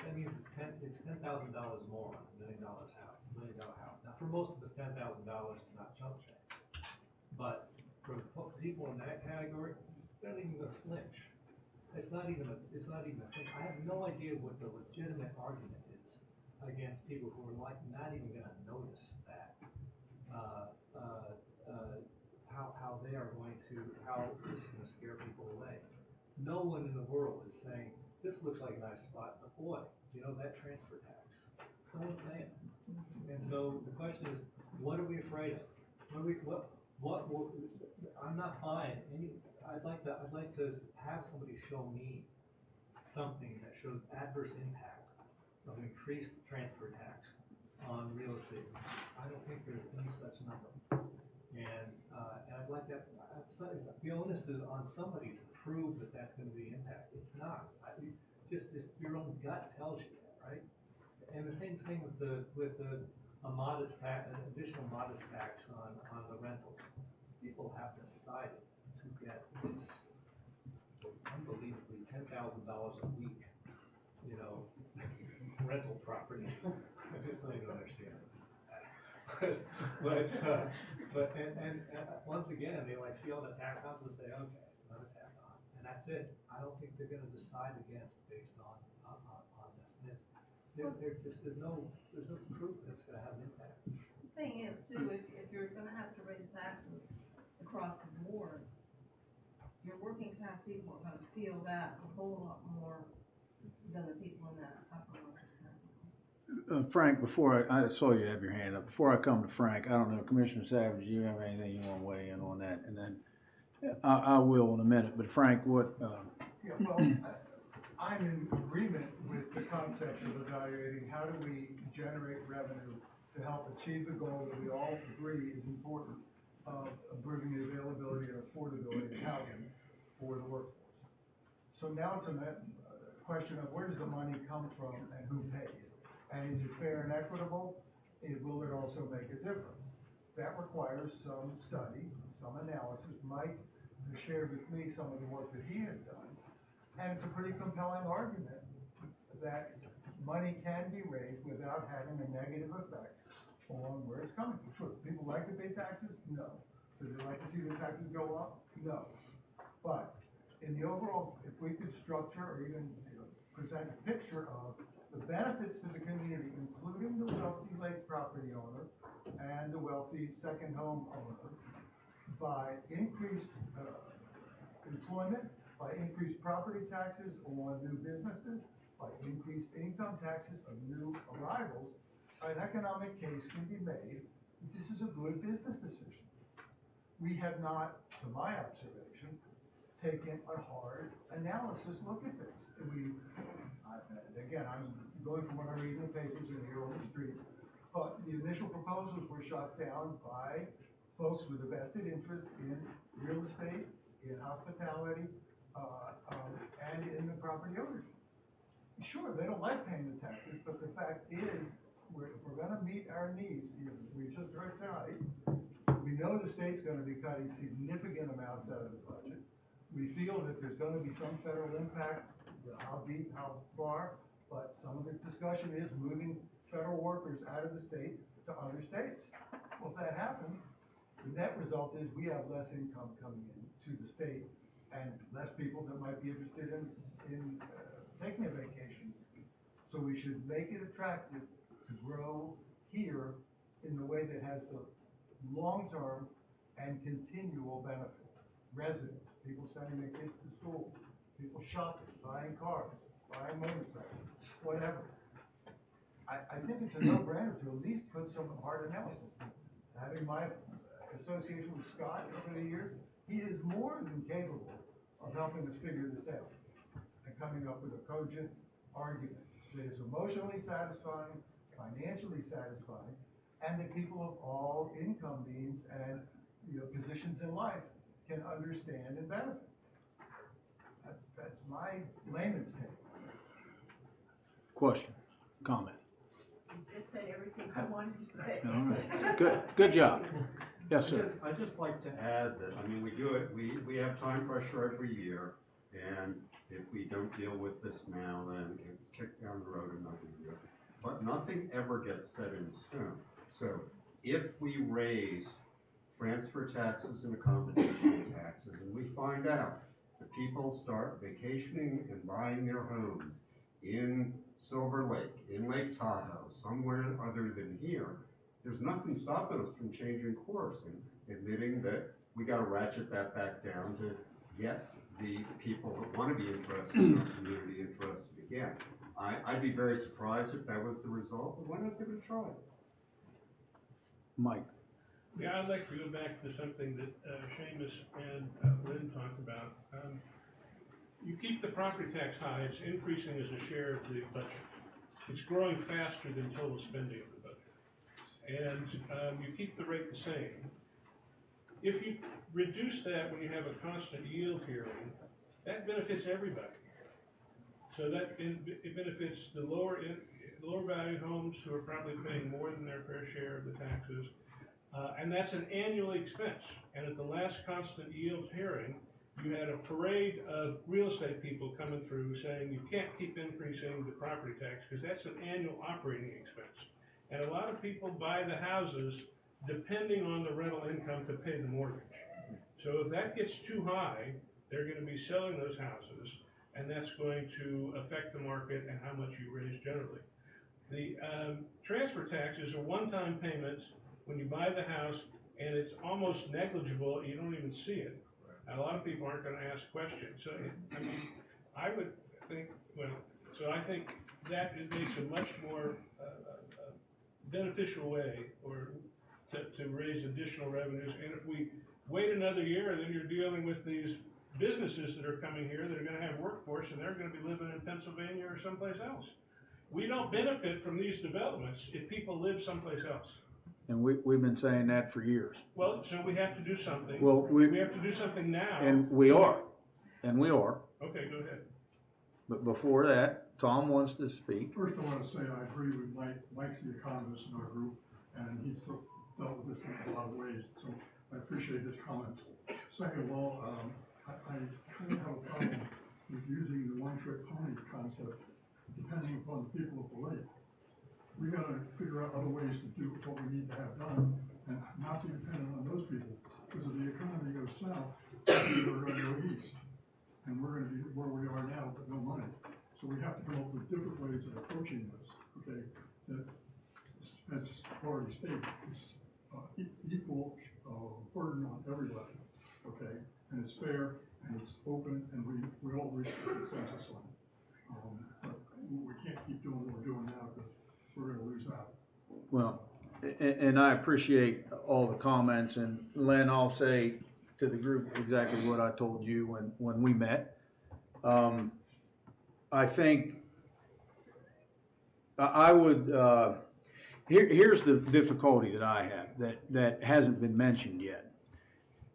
that means it's $10,000 more on $1 million house. Now, for most of us, $10,000 is not chump change, but for people in that category, they're not even going to flinch. It's not even a thing. I have no idea what the legitimate argument is against people who are not even going to notice that. How they are going to, how this is going to scare people away. No one in the world is saying, this looks like a nice spot, but boy, you know, that transfer tax. No one's saying it. And so the question is, what are we afraid of? I'm not buying any. I'd like to have somebody show me something that shows adverse impact of increased transfer tax on real estate. I don't think there's any such number. And I'd like that. The onus is on somebody to prove that that's going to be impact. It's not. Just your own gut tells you that, right? And the same thing with a modest tax, an additional modest tax on the rentals. People have decided to get this unbelievably $10,000 a week, you know, rental property. I just don't even understand it. But once again, they like see all the tax ons and say, okay, it's another tax on, and that's it. I don't think they're going to decide against based on this. There's no proof that it's going to have an impact. The thing is, too, if you're gonna have to raise taxes across the board, your working class people are gonna feel that a whole lot more than the people in that upper 1%. Frank, before I saw you have your hand up, before I come to Frank, I don't know, Commissioner Savage, do you have anything you want to weigh in on that? And then I will in a minute, but Frank, what? Yeah, well, I'm in agreement with the concept of evaluating how do we generate revenue to help achieve the goal that we all agree is important of improving the availability and affordability of housing for the workforce. So now it's a question of where does the money come from and who pays? And is it fair and equitable? Will it also make a difference? That requires some study, some analysis. Mike has shared with me some of the work that he has done. And it's a pretty compelling argument that money can be raised without having a negative effect on where it's coming from. Sure, people like to pay taxes? No. Do they like to see the taxes go up? No. But in the overall, if we could structure or even present a picture of the benefits to the community, including the wealthy lake property owner and the wealthy second home owner, by increased employment, by increased property taxes on new businesses, by increased income taxes of new arrivals, an economic case can be made that this is a good business decision. We have not, to my observation, taken a hard analysis look at this. And again, I'm going from what I read in the papers and here on the street, but the initial proposals were shot down by folks with a vested interest in real estate, in hospitality, and in the property ownership. Sure, they don't like paying the taxes, but the fact is, if we're gonna meet our needs, we just heard tonight, we know the state's gonna be cutting significant amounts out of the budget. We feel that there's gonna be some federal impact, how deep, how far, but some of the discussion is moving federal workers out of the state to other states. Well, if that happens, the net result is we have less income coming in to the state and less people that might be interested in taking a vacation. So we should make it attractive to grow here in the way that has the long-term and continual benefit. Residents, people sending their kids to school, people shopping, buying cars, buying motorcycles, whatever. I think it's a no-brainer to at least put some hard analysis. Having my association with Scott over the years, he is more than capable of helping us figure this out and coming up with a cogent argument that is emotionally satisfying, financially satisfying, and that people of all income means and positions in life can understand and benefit. That's my layman's take. Question, comment? You just said everything I wanted to say. All right, good job. Yes, sir. I'd just like to add that, I mean, we do it, we have time pressure every year, and if we don't deal with this now, then it's kicked down the road another year. But nothing ever gets set in stone. So if we raise transfer taxes and accommodation taxes, and we find out that people start vacationing and buying their homes in Silver Lake, in Lake Tahoe, somewhere other than here, there's nothing stopping us from changing course and admitting that we got to ratchet that back down to get the people that want to be interested in our community interested again. I'd be very surprised if that was the result, but why not give it a try? Mike. Yeah, I'd like to go back to something that Seamus and Lynn talked about. You keep the property tax high, it's increasing as a share of the budget. It's growing faster than total spending of the budget. And you keep the rate the same. If you reduce that when you have a constant yield hearing, that benefits everybody. So that it benefits the lower value homes who are probably paying more than their fair share of the taxes. And that's an annual expense. And at the last constant yield hearing, you had a parade of real estate people coming through saying you can't keep increasing the property tax because that's an annual operating expense. And a lot of people buy the houses depending on the rental income to pay the mortgage. So if that gets too high, they're going to be selling those houses, and that's going to affect the market and how much you raise generally. The transfer tax is a one-time payment when you buy the house, and it's almost negligible. You don't even see it. And a lot of people aren't going to ask questions. So, I would think, I think that it makes a much more beneficial way to raise additional revenues. And if we wait another year, then you're dealing with these businesses that are coming here that are going to have workforce, and they're going to be living in Pennsylvania or someplace else. We don't benefit from these developments if people live someplace else. And we've been saying that for years. Well, so we have to do something. Well, we have to do something now. And we are. Okay, go ahead. But before that, Tom wants to speak. First, I want to say I agree with Mike. Mike's the economist in our group, and he's dealt with this in a lot of ways, so I appreciate his comments. Second of all, I kind of have a problem with using the one-trick pony concept depending upon the people of the lake. We got to figure out other ways to do what we need to have done and not be dependent on those people. Because if the economy goes south, we're going to go east. And we're going to be where we are now, but no money. So we have to come up with different ways of approaching this, okay? That, as already stated, is equal burden on everybody, okay? And it's fair, and it's open, and we all reach a consensus on it. But we can't keep doing what we're doing now, because we're gonna lose out. Well, and I appreciate all the comments, and Len, I'll say to the group exactly what I told you when we met. I think I would, here's the difficulty that I have that hasn't been mentioned yet.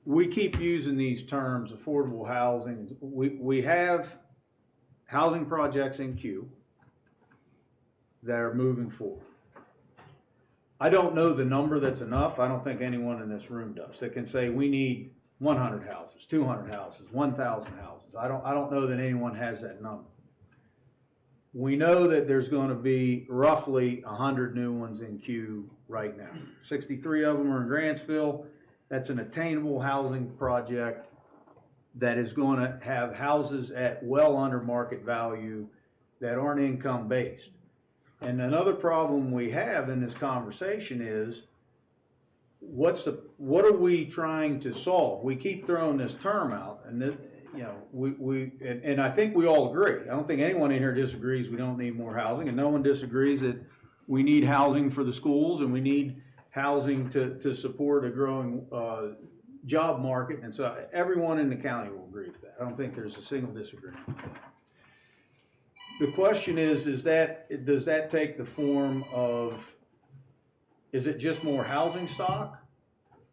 We keep using these terms, affordable housing. We have housing projects in queue that are moving forward. I don't know the number that's enough. I don't think anyone in this room does that can say we need 100 houses, 200 houses, 1,000 houses. I don't know that anyone has that number. We know that there's going to be roughly 100 new ones in queue right now. 63 of them are in Grantsville. That's an attainable housing project that is going to have houses at well under market value that aren't income based. And another problem we have in this conversation is what are we trying to solve? We keep throwing this term out, and this, you know, and I think we all agree. I don't think anyone in here disagrees we don't need more housing, and no one disagrees that we need housing for the schools and we need housing to support a growing job market. And so everyone in the county will agree with that. I don't think there's a single disagreement. The question is does that take the form of, is it just more housing stock?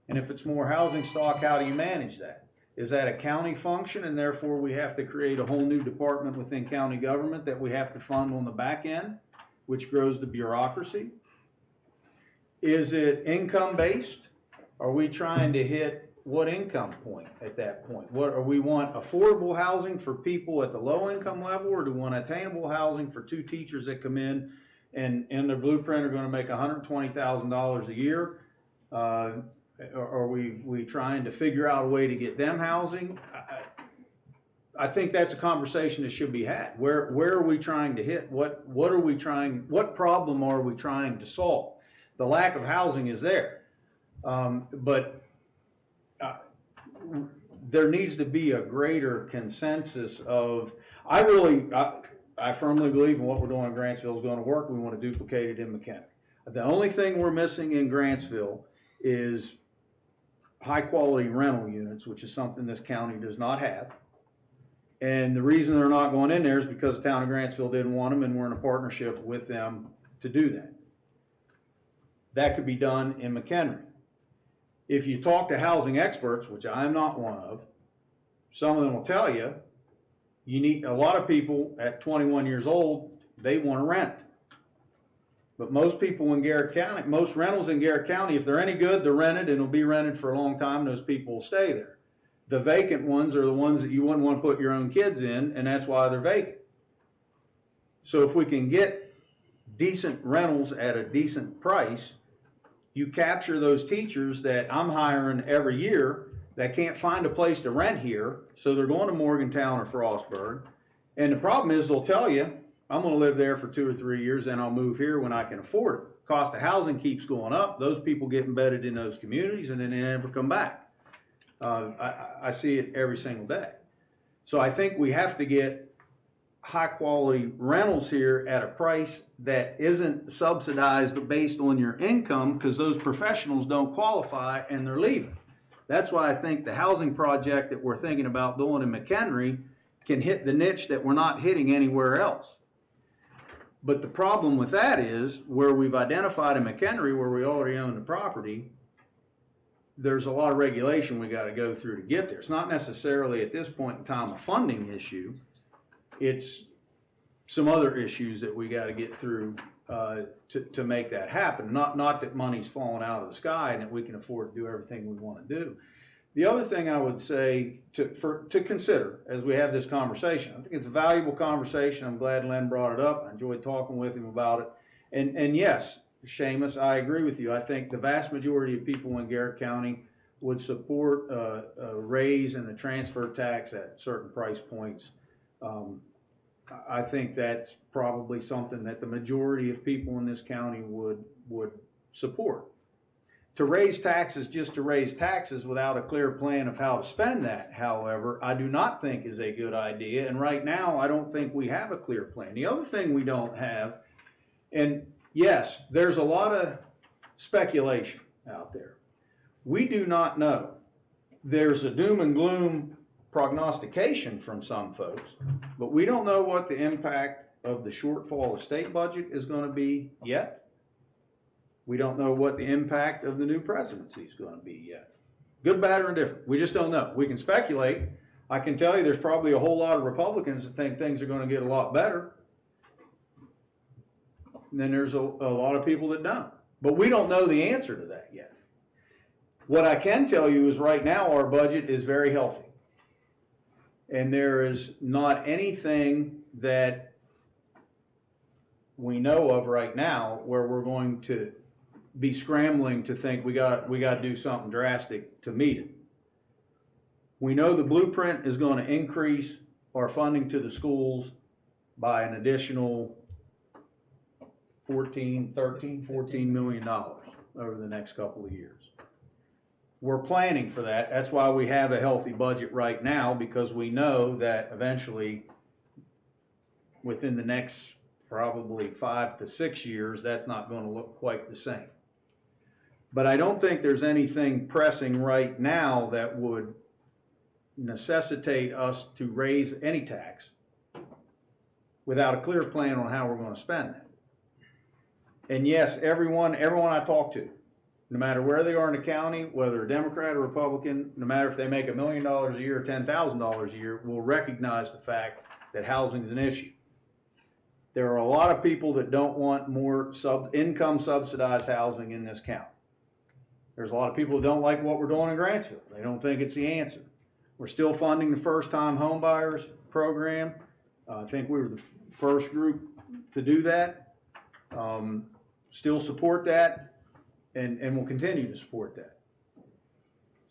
And if it's more housing stock, how do you manage that? Is that a county function, and therefore we have to create a whole new department within county government that we have to fund on the back end, which grows the bureaucracy? Is it income based? Are we trying to hit what income point at that point? We want affordable housing for people at the low income level, or do we want attainable housing for two teachers that come in and in their blueprint are going to make $120,000 a year? Are we trying to figure out a way to get them housing? I think that's a conversation that should be had. Where are we trying to hit? What problem are we trying to solve? The lack of housing is there, but there needs to be a greater consensus of. I firmly believe in what we're doing in Grantsville is going to work. We want to duplicate it in McKinney. The only thing we're missing in Grantsville is high quality rental units, which is something this county does not have. And the reason they're not going in there is because the town of Grantsville didn't want them, and we're in a partnership with them to do that. That could be done in McHenry. If you talk to housing experts, which I am not one of, some of them will tell you, you need a lot of people at 21 years old, they want to rent. But most people in Garrett County, most rentals in Garrett County, if they're any good, they're rented and will be rented for a long time. Those people will stay there. The vacant ones are the ones that you wouldn't want to put your own kids in, and that's why they're vacant. So if we can get decent rentals at a decent price, you capture those teachers that I'm hiring every year that can't find a place to rent here, so they're going to Morgantown or Frostburg. And the problem is they'll tell you, I'm going to live there for 2 or 3 years, and I'll move here when I can afford it. Cost of housing keeps going up. Those people get embedded in those communities, and then they never come back. I see it every single day. So I think we have to get high quality rentals here at a price that isn't subsidized based on your income, because those professionals don't qualify and they're leaving. That's why I think the housing project that we're thinking about doing in McHenry can hit the niche that we're not hitting anywhere else. But the problem with that is, where we've identified in McHenry, where we already own the property, there's a lot of regulation we got to go through to get there. It's not necessarily at this point in time a funding issue. It's some other issues that we got to get through to make that happen. Not that money's falling out of the sky and that we can afford to do everything we want to do. The other thing I would say to consider as we have this conversation, I think it's a valuable conversation. I'm glad Len brought it up. I enjoyed talking with him about it. And yes, Seamus, I agree with you. I think the vast majority of people in Garrett County would support a raise in the transfer tax at certain price points. I think that's probably something that the majority of people in this county would support. To raise taxes just to raise taxes without a clear plan of how to spend that, however, I do not think is a good idea. And right now, I don't think we have a clear plan. The other thing we don't have, and yes, there's a lot of speculation out there. We do not know. There's a doom and gloom prognostication from some folks, but we don't know what the impact of the shortfall of state budget is going to be yet. We don't know what the impact of the new presidency is going to be yet. Good, bad, or indifferent. We just don't know. We can speculate. I can tell you there's probably a whole lot of Republicans that think things are going to get a lot better. And then there's a lot of people that don't. But we don't know the answer to that yet. What I can tell you is right now our budget is very healthy. And there is not anything that we know of right now where we're going to be scrambling to think we got to do something drastic to meet it. We know the blueprint is going to increase our funding to the schools by an additional $14 million over the next couple of years. We're planning for that. That's why we have a healthy budget right now, because we know that eventually, within the next probably 5 to 6 years, that's not going to look quite the same. But I don't think there's anything pressing right now that would necessitate us to raise any tax without a clear plan on how we're going to spend it. And yes, everyone I talk to, no matter where they are in the county, whether a Democrat or Republican, no matter if they make $1 million a year or $10,000 a year, will recognize the fact that housing is an issue. There are a lot of people that don't want more income subsidized housing in this county. There's a lot of people that don't like what we're doing in Grantsville. They don't think it's the answer. We're still funding the first-time home buyers program. I think we were the first group to do that. Still support that, and will continue to support that.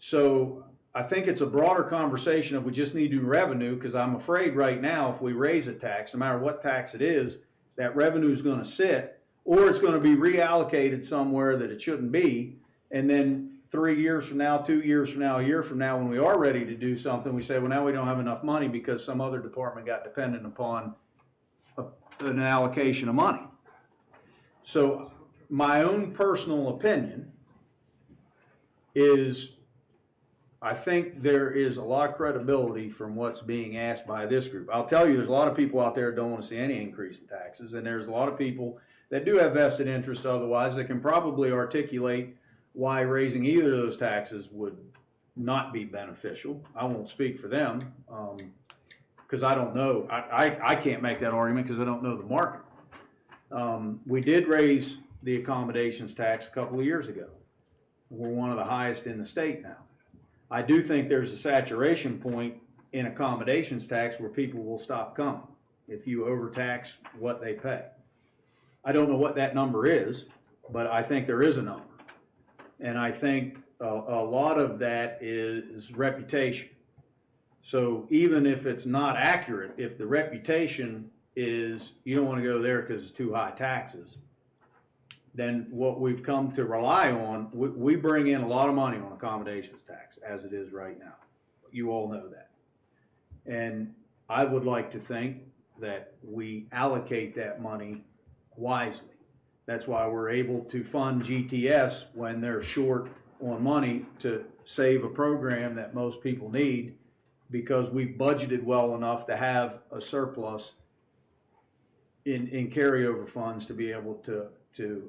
So I think it's a broader conversation of we just need to do revenue, because I'm afraid right now if we raise a tax, no matter what tax it is, that revenue is going to sit, or it's going to be reallocated somewhere that it shouldn't be. And then 3 years from now, 2 years from now, a year from now, when we are ready to do something, we say, well, now we don't have enough money because some other department got dependent upon an allocation of money. So my own personal opinion is I think there is a lot of credibility from what's being asked by this group. I'll tell you, there's a lot of people out there that don't want to see any increase in taxes, and there's a lot of people that do have vested interest otherwise that can probably articulate why raising either of those taxes would not be beneficial. I won't speak for them because I don't know. I can't make that argument because I don't know the market. We did raise the accommodations tax a couple of years ago. We're one of the highest in the state now. I do think there's a saturation point in accommodations tax where people will stop coming if you overtax what they pay. I don't know what that number is, but I think there is a number. And I think a lot of that is reputation. So even if it's not accurate, if the reputation is you don't want to go there because it's too high taxes, then what we've come to rely on, we bring in a lot of money on accommodations tax as it is right now. You all know that. And I would like to think that we allocate that money wisely. That's why we're able to fund GTS when they're short on money to save a program that most people need, because we've budgeted well enough to have a surplus in carryover funds to be able to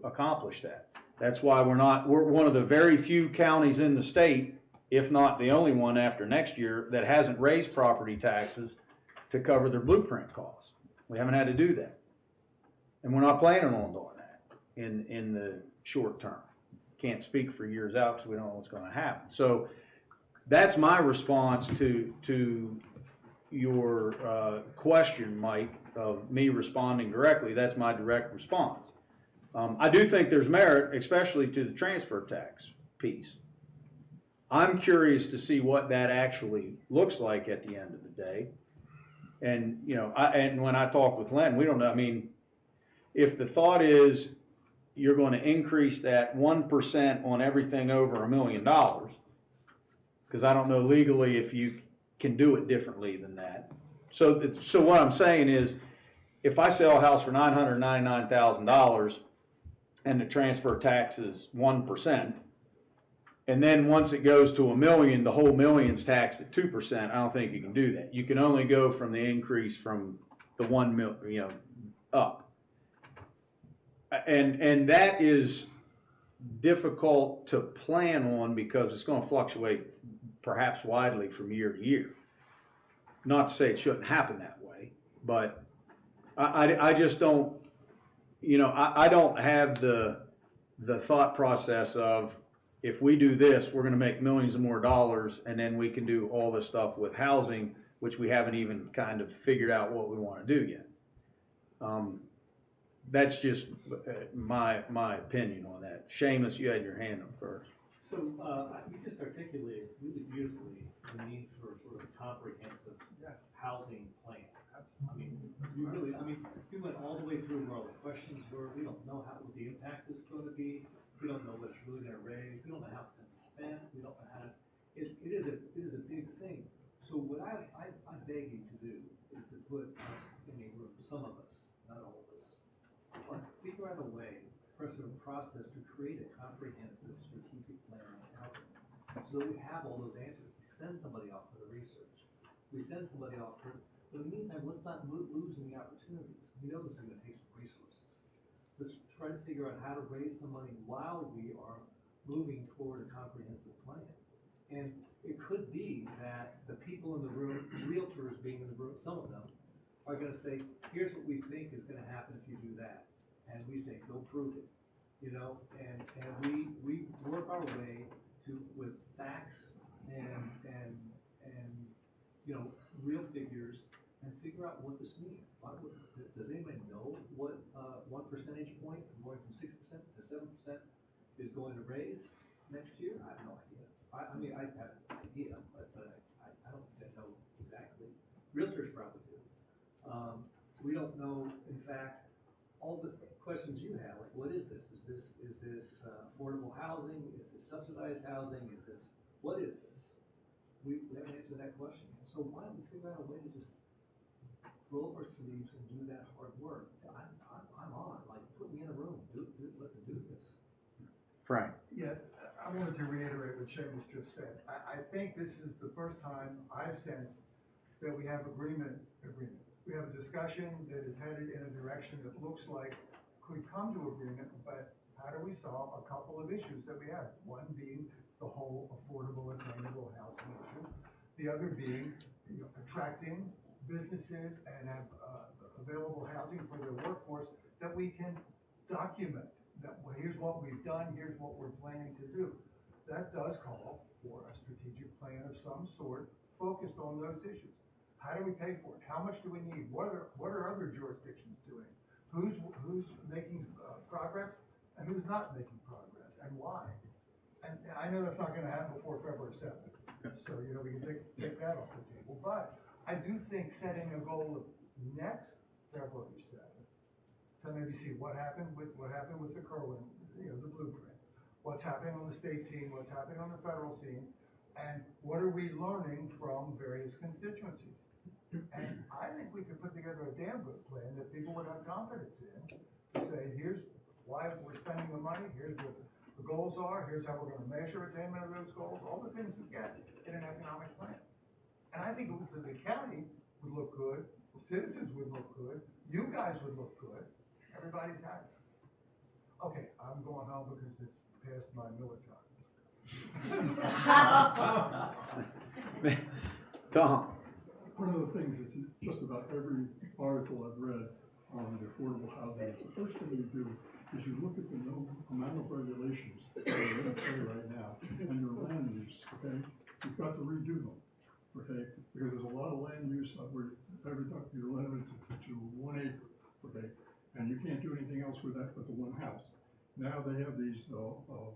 accomplish that. That's why we're one of the very few counties in the state, if not the only one after next year, that hasn't raised property taxes to cover their blueprint costs. We haven't had to do that. And we're not planning on doing that in the short term. Can't speak for years out because we don't know what's going to happen. So that's my response to your question, Mike, of me responding directly. That's my direct response. I do think there's merit, especially to the transfer tax piece. I'm curious to see what that actually looks like at the end of the day. And, and when I talk with Len, we don't know, I mean, if the thought is you're gonna increase that 1% on everything over $1 million, because I don't know legally if you can do it differently than that. So what I'm saying is, if I sell a house for $999,000 and the transfer tax is 1%, and then once it goes to $1 million, the whole million's taxed at 2%, I don't think you can do that. You can only go from the increase from the 1 million, up. And that is difficult to plan on because it's gonna fluctuate perhaps widely from year to year. Not to say it shouldn't happen that way, but I just don't, I don't have the thought process of, if we do this, we're gonna make millions of more dollars, and then we can do all this stuff with housing, which we haven't even kind of figured out what we wanna do yet. That's just my opinion on that. Seamus, you had your hand up first. So, you just articulated really beautifully the need for sort of a comprehensive housing plan. I mean, we went all the way through where all the questions were. We don't know what the impact is going to be. We don't know what it's really going to raise. We don't know how it's going to be spent. We don't know how to, it is a big thing. So what I beg you to do is to put us in a room, some of us, not all of us, but figure out a way, for us to process to create a comprehensive strategic plan on housing. So that we have all those answers. We send somebody off for the research. We send somebody off for, but in the meantime, let's not lose any opportunities. We know this is gonna take some resources. Let's try to figure out how to raise some money while we are moving toward a comprehensive plan. And it could be that the people in the room, realtors being in the room, some of them, are gonna say, here's what we think is gonna happen if you do that. And we say, go prove it, and we work our way with facts and real figures and figure out what this means. Does anybody know what 1 percentage point going from 6% to 7% is going to raise next year? I have no idea. I mean, I have an idea, but I don't think I know exactly. Realtors probably do. We don't know, in fact, all the questions you have, like what is this? Is this affordable housing? Is this subsidized housing? What is this? We haven't answered that question yet. So why don't we figure out a way to just roll up our sleeves and do that hard work? I'm on, like, put me in a room, let's do this. Frank. Yeah, I wanted to reiterate what Seamus just said. I think this is the first time I've sensed that we have agreement. We have a discussion that is headed in a direction that looks like could come to agreement, but how do we solve a couple of issues that we have? One being the whole affordable, attainable housing issue. The other being, attracting businesses and have available housing for their workforce that we can document. That, well, here's what we've done, here's what we're planning to do. That does call for a strategic plan of some sort focused on those issues. How do we pay for it? How much do we need? What are other jurisdictions doing? Who's making progress and who's not making progress, and why? And I know that's not going to happen before February 7th, so we can take that off the table. But I do think setting a goal of next February 7th to maybe see what happened with the Kerwin, the blueprint, what's happening on the state scene, what's happening on the federal scene, and what are we learning from various constituencies. And I think we could put together a damn good plan that people would have confidence in to say, here's why we're spending the money, here's what the goals are, here's how we're going to measure attainment of those goals, all the things we get in an economic plan. And I think the county would look good, the citizens would look good, you guys would look good, everybody's happy. Okay, I'm going home because it's past my Miller time. Tom. One of the things that's in just about every article I've read on the affordable housing is the first thing you do is you look at the amount of regulations that are in play right now and your land use, okay? You've got to redo them, okay? Because there's a lot of land use where you're limited to 1 acre, okay? And you can't do anything else with that but the one house. Now they have these AUS or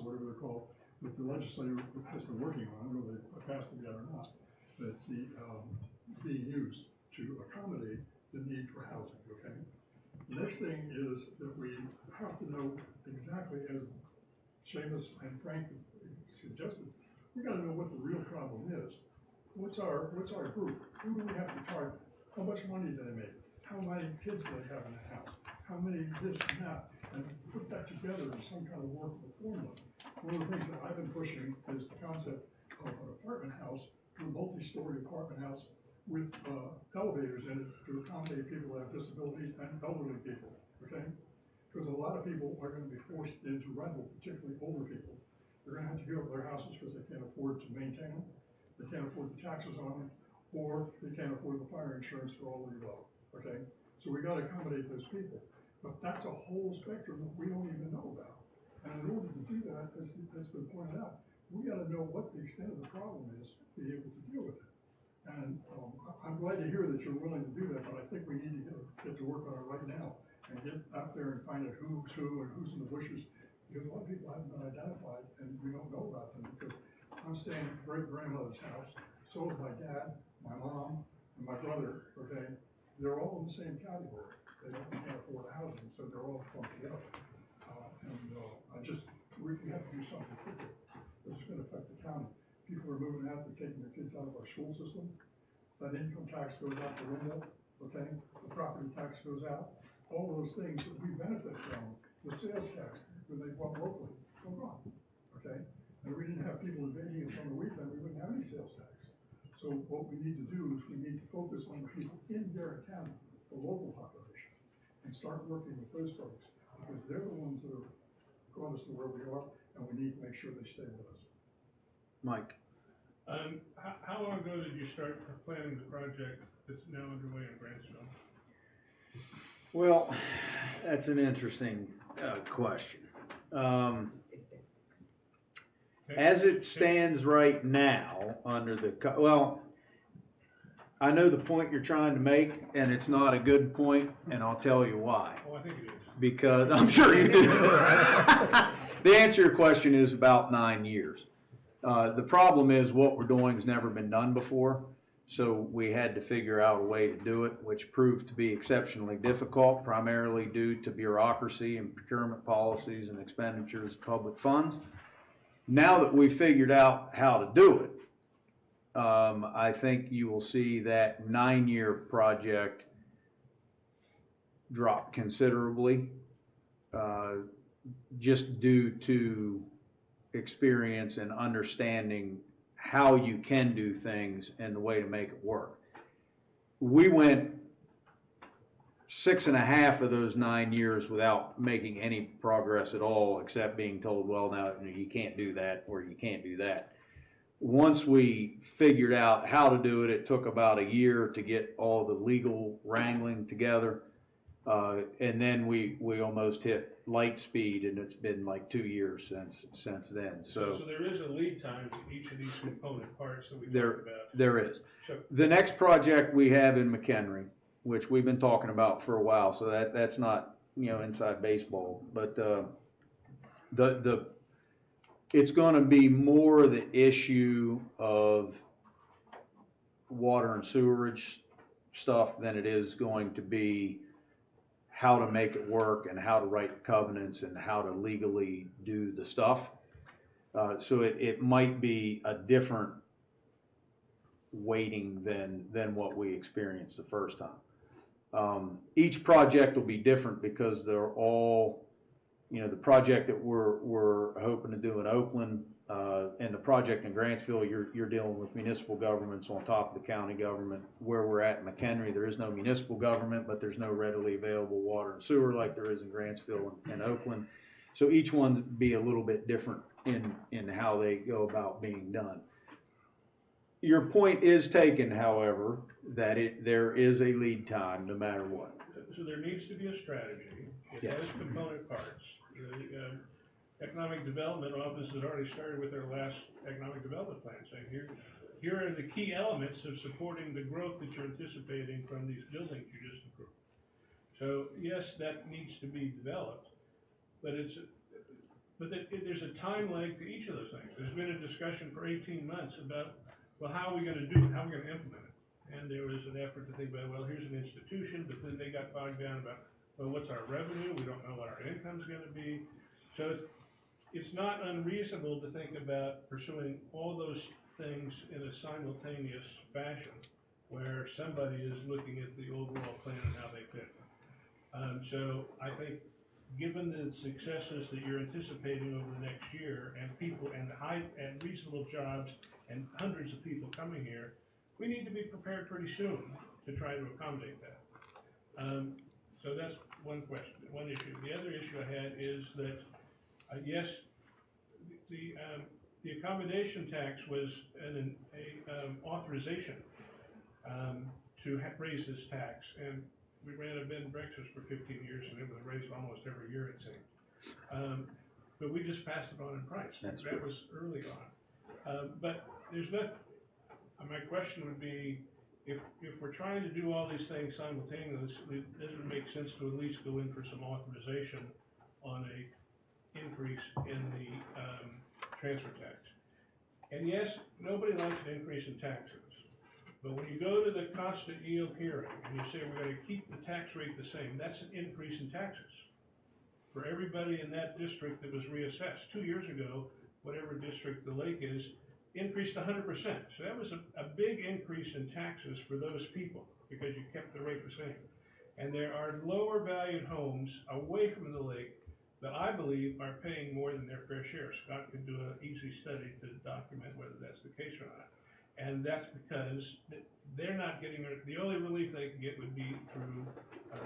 whatever they're called that the legislature has been working on. I don't know if they passed it yet or not. But it's the being used to accommodate the need for housing, okay? The next thing is that we have to know exactly, as Seamus and Frank suggested, we gotta know what the real problem is. What's our group? Who do we have to target? How much money do they make? How many kids do they have in the house? How many this and that? And put that together in some kind of workable formula. One of the things that I've been pushing is the concept of an apartment house, a multi-story apartment house with elevators in it to accommodate people that have disabilities and elderly people, okay? Because a lot of people are gonna be forced into rental, particularly older people. They're gonna have to give up their houses because they can't afford to maintain them, they can't afford the taxes on them, or they can't afford the fire insurance for all the above, okay? So we gotta accommodate those people. But that's a whole spectrum that we don't even know about. And in order to do that, as has been pointed out, we gotta know what the extent of the problem is to be able to deal with it. And I'm glad to hear that you're willing to do that, but I think we need to get to work on it right now and get out there and find out who's who and who's in the bushes, because a lot of people haven't been identified and we don't know about them, because I'm staying at great-grandmother's house, so is my dad, my mom, and my brother, okay? They're all in the same category. They can't afford housing, so they're all clumped together. We have to do something quickly. This is gonna affect the county. People are moving out, they're taking their kids out of our school system. That income tax goes out the window, okay? The property tax goes out. All those things that we benefit from, the sales tax, when they bought locally, are gone, okay? And if we didn't have people invading us on the weekend, we wouldn't have any sales tax. So what we need to do is we need to focus on the people in Garrett County, the local population, and start working with those folks, because they're the ones that have brought us to where we are, and we need to make sure they stay with us. Mike? How long ago did you start planning the project that's now underway in Grantsville? Well, that's an interesting question. As it stands right now, under the, I know the point you're trying to make, and it's not a good point, and I'll tell you why. Oh, I think it is. Because, I'm sure you do. The answer to your question is about 9 years. The problem is what we're doing has never been done before, so we had to figure out a way to do it, which proved to be exceptionally difficult, primarily due to bureaucracy and procurement policies and expenditures of public funds. Now that we've figured out how to do it, I think you will see that 9-year project drop considerably, just due to experience and understanding how you can do things and the way to make it work. We went 6.5 of those 9 years without making any progress at all, except being told, well, now you can't do that or you can't do that. Once we figured out how to do it, it took about a year to get all the legal wrangling together. And then we almost hit light speed, and it's been like 2 years since then. So there is a lead time to each of these component parts that we talked about. There is. So, The next project we have in McHenry, which we've been talking about for a while, so that's not, inside baseball, but it's going to be more the issue of water and sewerage stuff than it is going to be how to make it work and how to write the covenants and how to legally do the stuff. So it might be a different weighting than what we experienced the first time. Each project will be different because they're all, the project that we're hoping to do in Oakland, and the project in Grantsville, you're dealing with municipal governments on top of the county government. Where we're at in McHenry, there is no municipal government, but there's no readily available water and sewer like there is in Grantsville and Oakland. So each one be a little bit different in how they go about being done. Your point is taken, however, that there is a lead time no matter what. So there needs to be a strategy. It Yes. has component parts. The Economic Development Office has already started with their last economic development plan, saying here are the key elements of supporting the growth that you're anticipating from these buildings you just approved. So yes, that needs to be developed, but there's a time lag to each of those things. There's been a discussion for 18 months about, well, how are we going to do it? How are we going to implement it? And there was an effort to think about, well, here's an institution, but then they got bogged down about, well, what's our revenue? We don't know what our income's gonna be. So it's not unreasonable to think about pursuing all those things in a simultaneous fashion, where somebody is looking at the overall plan and how they fit. So I think, given the successes that you're anticipating over the next year, and people, and high, and reasonable jobs, and hundreds of people coming here, we need to be prepared pretty soon to try to accommodate that. So that's one question, one issue. The other issue I had is that, yes, the accommodation tax was an authorization to raise this tax, and we ran a bed and breakfast for 15 years, and it was raised almost every year, it seemed. But we just passed it on in price. That's That true. was early on. But there's not, my question would be, if we're trying to do all these things simultaneously, doesn't it make sense to at least go in for some authorization on a increase in the transfer tax? And yes, nobody likes an increase in taxes, but when you go to the constant yield hearing and you say we're gonna keep the tax rate the same, that's an increase in taxes for everybody in that district that was reassessed. 2 years ago, whatever district the lake is, increased 100%. So that was a big increase in taxes for those people, because you kept the rate the same. And there are lower valued homes away from the lake that I believe are paying more than their fair share. Scott could do an easy study to document whether that's the case or not. And that's because they're not getting, the only relief they can get would be through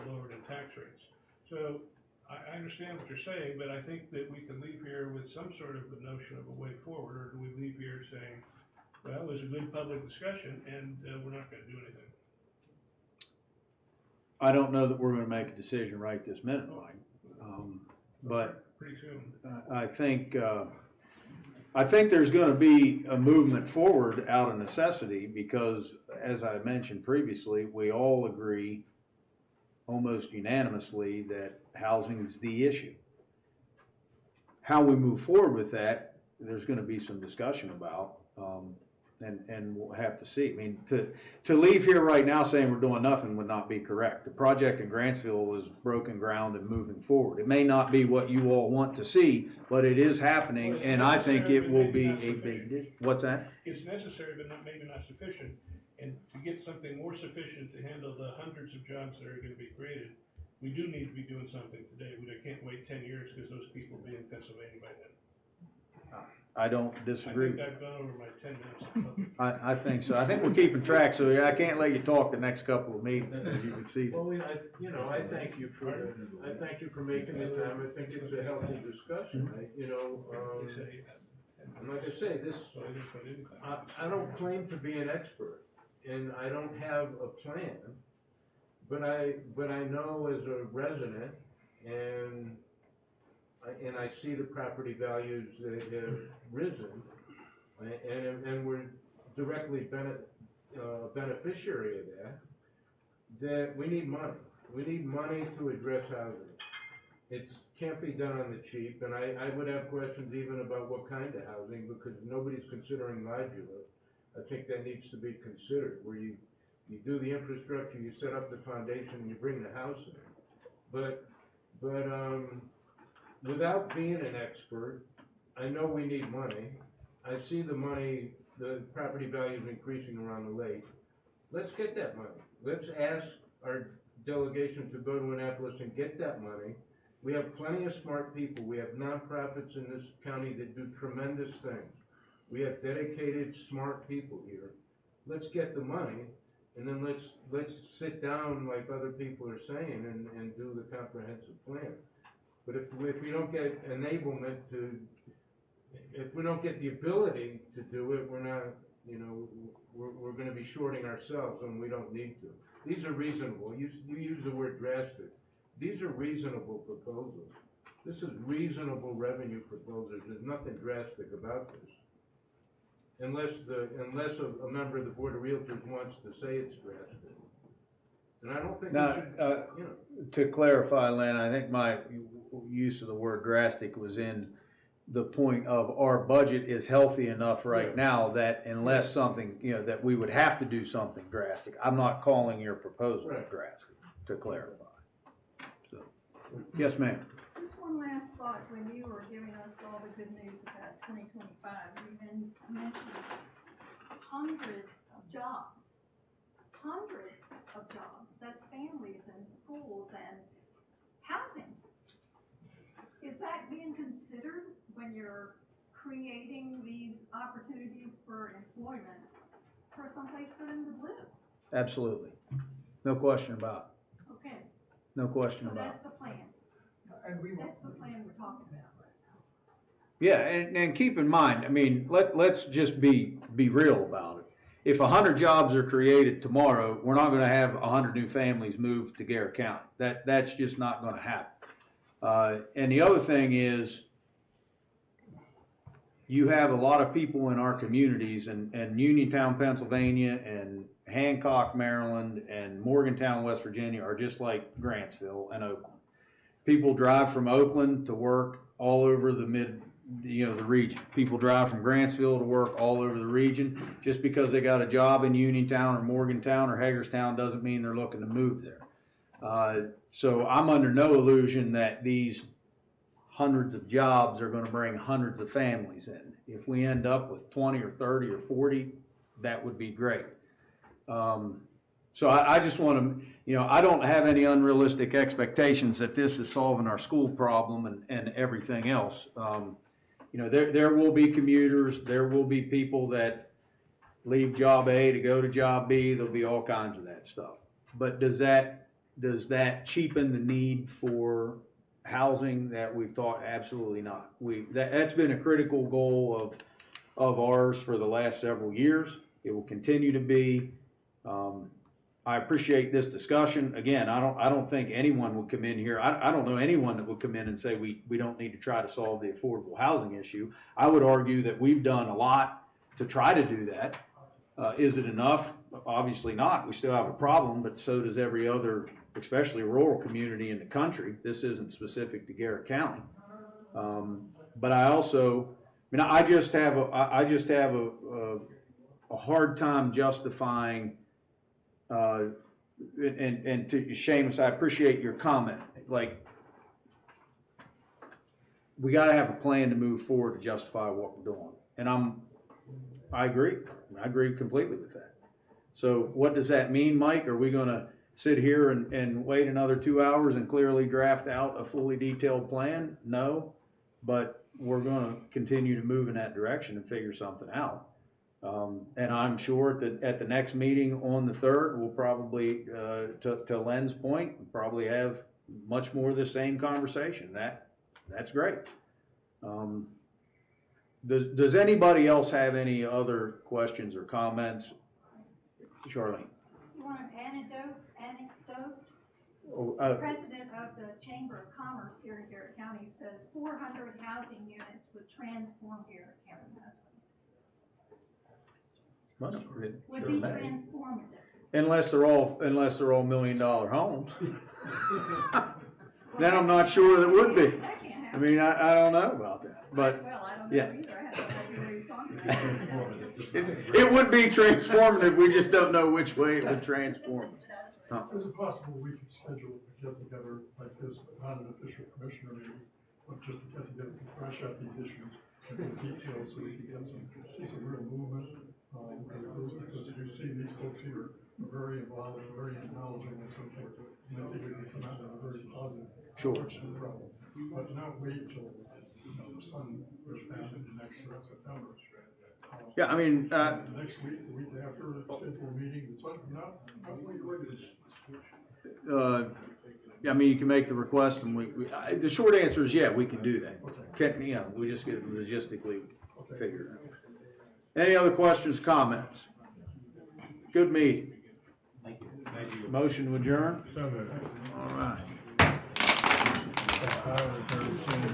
lowered in tax rates. So I understand what you're saying, but I think that we can leave here with some sort of a notion of a way forward, or do we leave here saying, well, it was a good public discussion, and we're not gonna do anything? I don't know that we're gonna make a decision right this minute, Mike. But Pretty soon. I think there's gonna be a movement forward out of necessity, because, as I mentioned previously, we all agree almost unanimously that housing's the issue. How we move forward with that, there's gonna be some discussion about, and we'll have to see. I mean, to leave here right now saying we're doing nothing would not be correct. The project in Grantsville is broken ground and moving forward. It may not be what you all want to see, but it is happening, Well, it's and I think it necessary, but will maybe be not a sufficient. big, what's that? It's necessary, but maybe not sufficient. And to get something more sufficient to handle the hundreds of jobs that are gonna be created, we do need to be doing something today. We can't wait 10 years, because those people will be in Pennsylvania by then. I don't disagree. I think I've gone over my 10 minutes. I think so. I think we're keeping track, so I can't let you talk the next couple of meetings, as you can see. Well, I thank you for making the time. I think it's a healthy discussion, and like I say, I don't claim to be an expert, and I don't have a plan, but I know as a resident, and I see the property values that have risen, and we're directly beneficiary of that we need money. We need money to address housing. It can't be done on the cheap, and I would have questions even about what kind of housing, because nobody's considering modular. I think that needs to be considered, where you do the infrastructure, you set up the foundation, and you bring the house in. But without being an expert, I know we need money. I see the money, the property values increasing around the lake. Let's get that money. Let's ask our delegation to go to Annapolis and get that money. We have plenty of smart people. We have nonprofits in this county that do tremendous things. We have dedicated, smart people here. Let's get the money, and then let's sit down like other people are saying and do the comprehensive plan. But if we don't get enablement if we don't get the ability to do it, we're not, we're gonna be shorting ourselves when we don't need to. These are reasonable. You use the word drastic. These are reasonable proposals. This is reasonable revenue proposals. There's nothing drastic about this. Unless a member of the Board of Realtors wants to say it's drastic. And I don't think we should, To clarify, Lynn, I think my use of the word drastic was in the point of our budget is healthy enough right now that unless something, that we would have to do something drastic. I'm not calling your proposal drastic, to clarify. So, yes, ma'am. Just one last thought, when you were giving us all the good news about 2025, you mentioned hundreds of jobs. That's families and schools and housing. Is that being considered when you're creating these opportunities for employment for someplace for them to live? Absolutely. No question about it. Okay. No question So about it. that's the plan. That's the plan we're talking about right now. Yeah, and keep in mind, I mean, let's just be real about it. If 100 jobs are created tomorrow, we're not gonna have 100 new families move to Garrett County. That's just not gonna happen. And the other thing is, you have a lot of people in our communities, and Uniontown, Pennsylvania, and Hancock, Maryland, and Morgantown, West Virginia are just like Grantsville and Oakland. People drive from Oakland to work all over the the region. People drive from Grantsville to work all over the region. Just because they got a job in Uniontown or Morgantown or Hagerstown doesn't mean they're looking to move there. So I'm under no illusion that these hundreds of jobs are gonna bring hundreds of families in. If we end up with 20 or 30 or 40, that would be great. So I just want to, I don't have any unrealistic expectations that this is solving our school problem and everything else. There will be commuters, there will be people that leave job A to go to job B, there'll be all kinds of that stuff. But does that cheapen the need for housing that we've taught? Absolutely not. That's been a critical goal of ours for the last several years. It will continue to be. I appreciate this discussion. Again, I don't think anyone would come in here. I don't know anyone that would come in and say we don't need to try to solve the affordable housing issue. I would argue that we've done a lot to try to do that. Is it enough? Obviously not. We still have a problem, but so does every other, especially rural community in the country. This isn't specific to Garrett County. But I just have a hard time justifying, and to Seamus, I appreciate your comment. Like, we gotta have a plan to move forward to justify what we're doing. And I agree completely with that. So what does that mean, Mike? Are we gonna sit here and wait another 2 hours and clearly draft out a fully detailed plan? No, but we're gonna continue to move in that direction and figure something out. And I'm sure that at the next meeting on the 3rd, we'll probably, to Len's point, probably have much more of the same conversation. That's great. Does anybody else have any other questions or comments? Charlene? You want an anecdote? Oh, The president of the Chamber of Commerce here in Garrett County says 400 housing units would transform Garrett County. Would be transformative. Unless they're all $1 million homes. Then I'm not sure that would be. That can't happen. I mean, I don't know about that, but Well, I don't know yeah. either. I have no idea what you're talking about. It would be transformative, we just don't know which way it would transform. Is it possible we could schedule a get together like this, but not an official commissioner meeting, but just to get together to thrash out these issues in detail so we can see some real movement? Because you see these folks here are very involved, very knowledgeable and so forth. And I think we can come out in a very positive direction of the problem. But not wait till the sun goes down in the next September. Yeah, I mean, next week, the week after, schedule a meeting, it's like, not way later. I mean, you can make the request, and the short answer is, yeah, we can do that. Okay. We just get it logistically figured out. Any other questions, comments? Good meeting. Thank you. Motion to adjourn? So moved. All right. I was very soon.